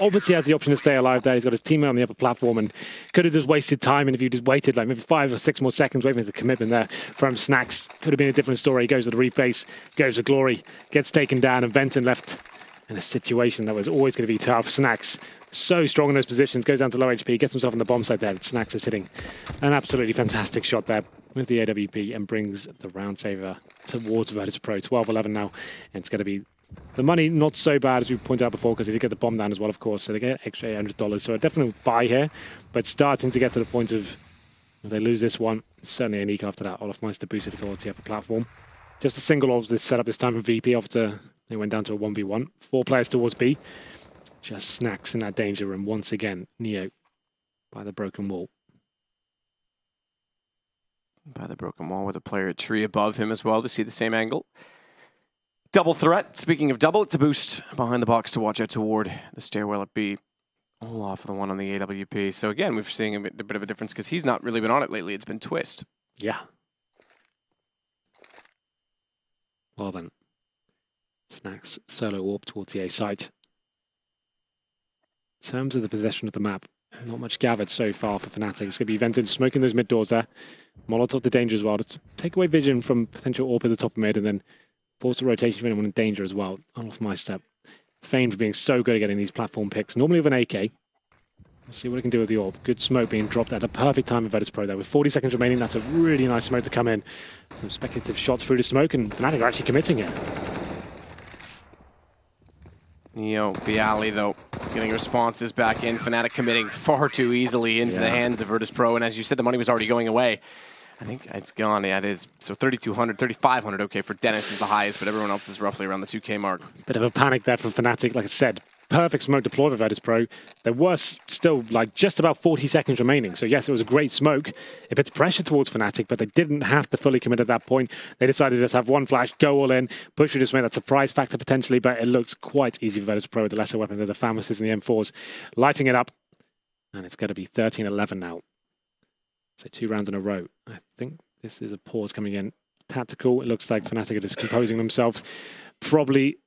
Obviously has the option to stay alive there. He's got his teammate on the upper platform and could have just wasted time. And if you just waited like maybe 5 or 6 more seconds waiting for the commitment there from Snacks, could have been a different story. He goes to the reface, goes to glory, gets taken down, and Venton left in a situation that was always going to be tough. Snacks, so strong in those positions, goes down to low HP, gets himself on the bomb side there. Snacks is hitting an absolutely fantastic shot there with the AWP and brings the round favor towards Virtus.pro. 12-11 now, and it's going to be the money not so bad as we pointed out before because they did get the bomb down as well, of course, so they get extra $800. So a definite buy here, but starting to get to the point of if they lose this one, certainly an eco after that. Olaf Meister boosted it towards the upper platform. Just a single of this setup this time from VP after they went down to a 1v1. 4 players towards B. Just Snacks in that danger room once again. Neo by the broken wall. By the broken wall with a player tree above him as well to see the same angle. Double threat. Speaking of double, it's a boost behind the box to watch out toward the stairwell at B. Olaf, the one on the AWP. So again, we're seeing a bit of a difference because he's not really been on it lately. It's been Twist. Yeah. Well then. Snacks solo warp towards the A site. In terms of the possession of the map, not much gathered so far for fnatic. It's going to be Vented smoking those mid doors there. Molotov the danger as well. To take away vision from potential AWP at the top of mid and then force a rotation for anyone in danger as well. Off my step. Famed for being so good at getting these platform picks. Normally with an AK. We'll see what he can do with the AWP. Good smoke being dropped at a perfect time in Virtus.pro there. With 40 seconds remaining, that's a really nice smoke to come in. Some speculative shots through the smoke, and fnatic are actually committing it. Bialy, though, getting responses back in. fnatic committing far too easily into the hands of Virtus.pro, and as you said, the money was already going away. I think it's gone. Yeah, it is. So 3,200, 3,500, okay, for Dennis is the highest, but everyone else is roughly around the 2K mark. Bit of a panic there from fnatic, like I said. Perfect smoke deployed by Virtus.pro. There was still like just about 40 seconds remaining. So yes, it was a great smoke. It puts pressure towards fnatic, but they didn't have to fully commit at that point. They decided to just have one flash, go all in, push through this way. That's a prize factor potentially, but it looks quite easy for Virtus.pro with the lesser weapons of the Famouses and the M4s. Lighting it up. And it's going to be 13-11 now. So 2 rounds in a row. I think this is a pause coming in. Tactical. It looks like fnatic are just composing themselves. Probably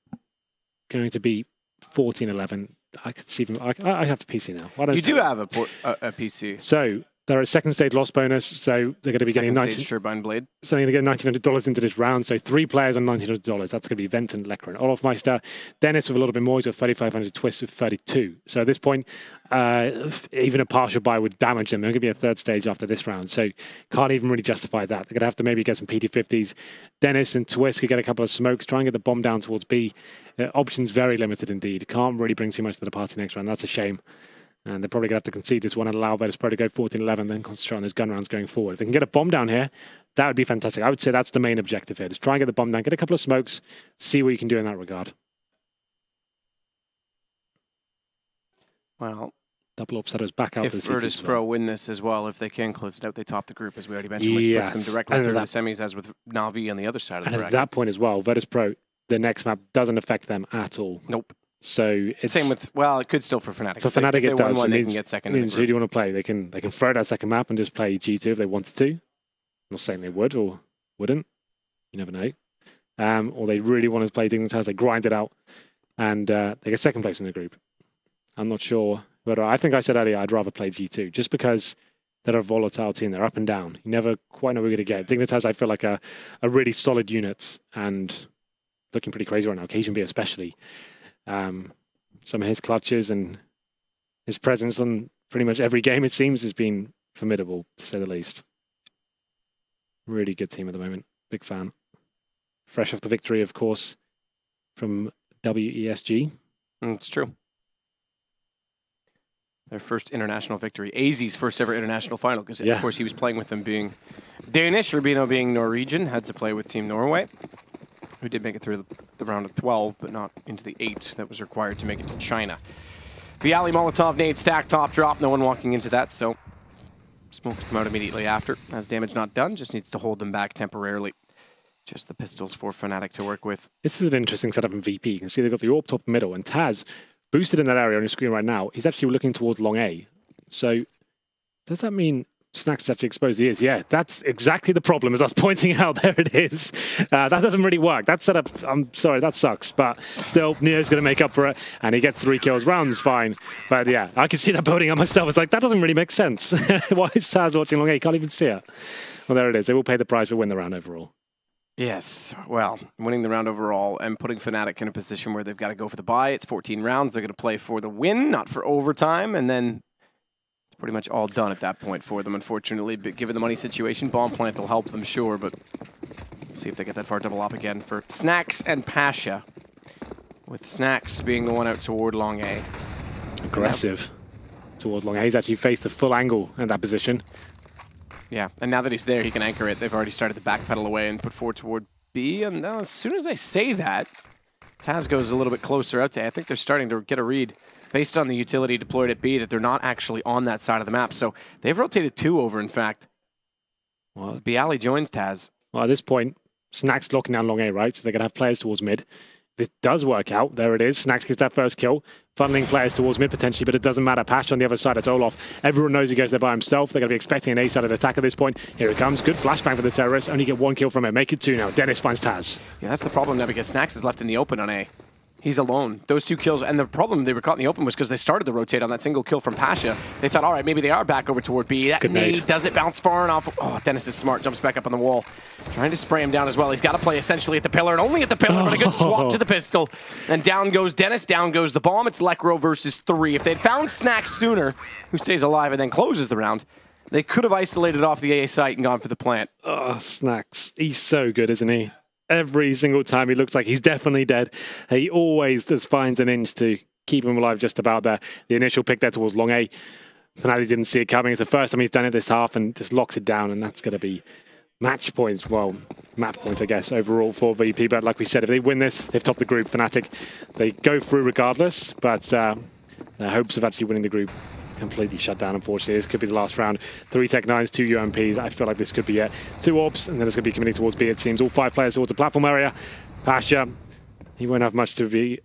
going to be 14-11. I could see them. I have the PC now. You do have a PC. So they're at second stage loss bonus. So they're going to be getting Turbine Blade. So they're going to get $1,900 into this round. So 3 players on $1,900. That's going to be Vent and Lekra and Olofmeister. Dennis with a little bit more. He's got 3,500. Twist with 32. So at this point, even a partial buy would damage them. They're going to be a 3rd stage after this round. So can't even really justify that. They're going to have to maybe get some PD50s. Dennis and Twist could get a couple of smokes. Try and get the bomb down towards B. Options very limited indeed. Can't really bring too much to the party next round. That's a shame. And they're probably going to have to concede this one and allow Virtus.pro to go 14-11, then concentrate on those gun rounds going forward. If they can get a bomb down here, that would be fantastic. I would say that's the main objective here. Just try and get the bomb down, get a couple of smokes, see what you can do in that regard. Well, double upsetters back out. If Virtus.pro win this as well, if they can close it out, they top the group, as we already mentioned, which puts them directly through the semis, as with Na'Vi on the other side of the bracket. And at that point as well, Virtus.pro, the next map doesn't affect them at all. Nope. So it's same with, well, it could still for fnatic. For fnatic, it does. They can get second. Means who do you want to play? They can throw that second map and just play G2 if they wanted to. I'm not saying they would or wouldn't. You never know. Or they really want to play Dignitas. They grind it out and they get second place in the group. I'm not sure, but I think I said earlier I'd rather play G2 just because they're a volatile team. They're up and down. You never quite know what you're going to get. Dignitas, I feel like a really solid unit and looking pretty crazy right now. Occasion B especially. Some of his clutches and his presence on pretty much every game, it seems, has been formidable, to say the least. Really good team at the moment. Big fan. Fresh off the victory, of course, from WESG. It's true. Their first international victory. AZ's first ever international final, because of course he was playing with them being Danish, Rubino being Norwegian, had to play with Team Norway, who did make it through the round of 12, but not into the 8 that was required to make it to China. Bialy, Molotov, nade, stack, top, drop. No one walking into that, so smoke to come out immediately after. Has damage not done, just needs to hold them back temporarily. Just the pistols for fnatic to work with. This is an interesting setup in VP. You can see they've got the AWP top middle, and Taz, boosted in that area on your screen right now, he's actually looking towards long A. So does that mean Snacks actually exposed he is? Yeah, that's exactly the problem, as I was pointing out. There it is. That doesn't really work. That setup, I'm sorry, that sucks. But still, Neo's going to make up for it, and he gets 3 kills. Round's fine. But yeah, I can see that building up myself. It's like, that doesn't really make sense. Why is Taz watching long A? Can't even see it. Well, there it is. They will pay the price, but win the round overall. Yes, well, winning the round overall and putting fnatic in a position where they've got to go for the bye. It's 14 rounds. They're going to play for the win, not for overtime, and then it's pretty much all done at that point for them, unfortunately. But given the money situation, bomb plant will help them, sure, but we'll see if they get that far. Double up again for Snacks and Pasha, with Snacks being the one out toward long A. Aggressive towards long A. He's actually faced the full angle in that position. Yeah, and now that he's there, he can anchor it. They've already started to backpedal away and put forward toward B. And now, as soon as I say that, Taz goes a little bit closer out to A. I think they're starting to get a read based on the utility deployed at B that they're not actually on that side of the map. So they've rotated 2 over, in fact. Well, Bialy joins Taz. Well, at this point, Snacks locking down long A, right? So they're going to have players towards mid. this does work out. There it is. Snax gets that first kill. Funneling players towards mid potentially, but it doesn't matter. Pash on the other side, it's Olaf. Everyone knows he goes there by himself. They're going to be expecting an A-sided attack at this point. Here it comes. Good flashbang for the terrorists. Only get 1 kill from it. Make it 2 now. Dennis finds Taz. Yeah, that's the problem now because Snax is left in the open on A. He's alone. Those 2 kills, and the problem they were caught in the open was because they started to rotate on that single kill from Pasha. They thought, all right, maybe they are back over toward B. That nade doesn't bounce far enough. Oh, Dennis is smart, jumps back up on the wall. Trying to spray him down as well. He's got to play essentially at the pillar, and only at the pillar, but a good swap to the pistol. And down goes Dennis, down goes the bomb. It's Lekro versus 3. If they'd found Snax sooner, who stays alive and then closes the round, they could have isolated off the A site and gone for the plant. Oh, Snax. He's so good, isn't he? Every single time he looks like he's definitely dead. He always just finds an inch to keep him alive just about there. The initial pick there towards long A. fnatic didn't see it coming. It's the first time he's done it this half and just locks it down, and that's going to be match points. Well, map points, I guess, overall for VP. But like we said, if they win this, they've topped the group. fnatic, they go through regardless, but their hopes of actually winning the group completely shut down, unfortunately. This could be the last round. 3 Tech-9s, 2 UMPs. I feel like this could be it. 2 orbs, and then it's going to be committing towards B, it seems. All 5 players towards the platform area. Pasha, he won't have much to be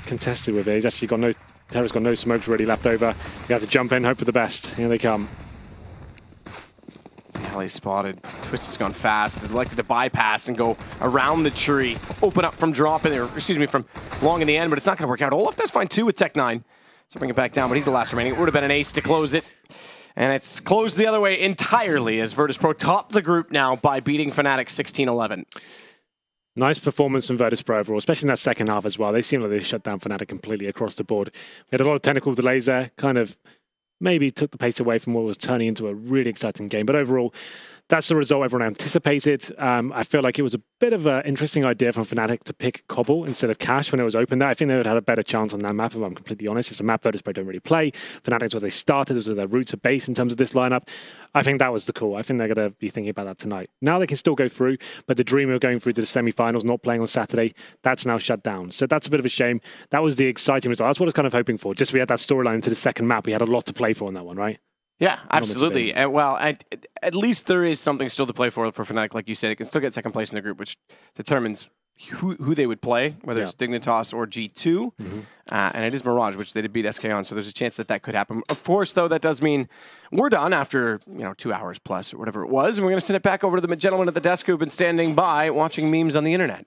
contested with it. He's actually got no... Terra's got no smokes really left over. You have to jump in, hope for the best. Here they come. Hell, he's spotted. Twist has gone fast. He's elected to bypass and go around the tree. Open up from drop in there, excuse me, from long in the end, but it's not going to work out. Olaf does fine too with Tech-9. So bring it back down, but he's the last remaining. It would have been an ace to close it. And it's closed the other way entirely as Virtus.pro top the group now by beating fnatic 16-11. Nice performance from Virtus.pro overall, especially in that second half as well. They seem like they shut down fnatic completely across the board. We had a lot of technical delays there, kind of maybe took the pace away from what was turning into a really exciting game. But overall, that's the result everyone anticipated. I feel like it was a bit of an interesting idea from fnatic to pick Cobble instead of Cash when it was open there. I think they would have had a better chance on that map, if I'm completely honest. It's a map Virtus.pro don't really play. fnatic's where they started, was where their roots are based in terms of this lineup. I think that was the call. I think they're going to be thinking about that tonight. Now they can still go through, but the dream of going through to the semi-finals, not playing on Saturday, that's now shut down. So that's a bit of a shame. That was the exciting result. That's what I was kind of hoping for. Just we had that storyline into the second map. We had a lot to play for on that one, right? Yeah, absolutely. And well, at least there is something still to play for fnatic, like you said. It can still get second place in the group, which determines who they would play, whether it's Dignitas or G2. And it is Mirage, which they did beat SK on, so there's a chance that that could happen. Of course, though, that does mean we're done after 2 hours plus or whatever it was, and we're going to send it back over to the gentleman at the desk who've been standing by watching memes on the internet.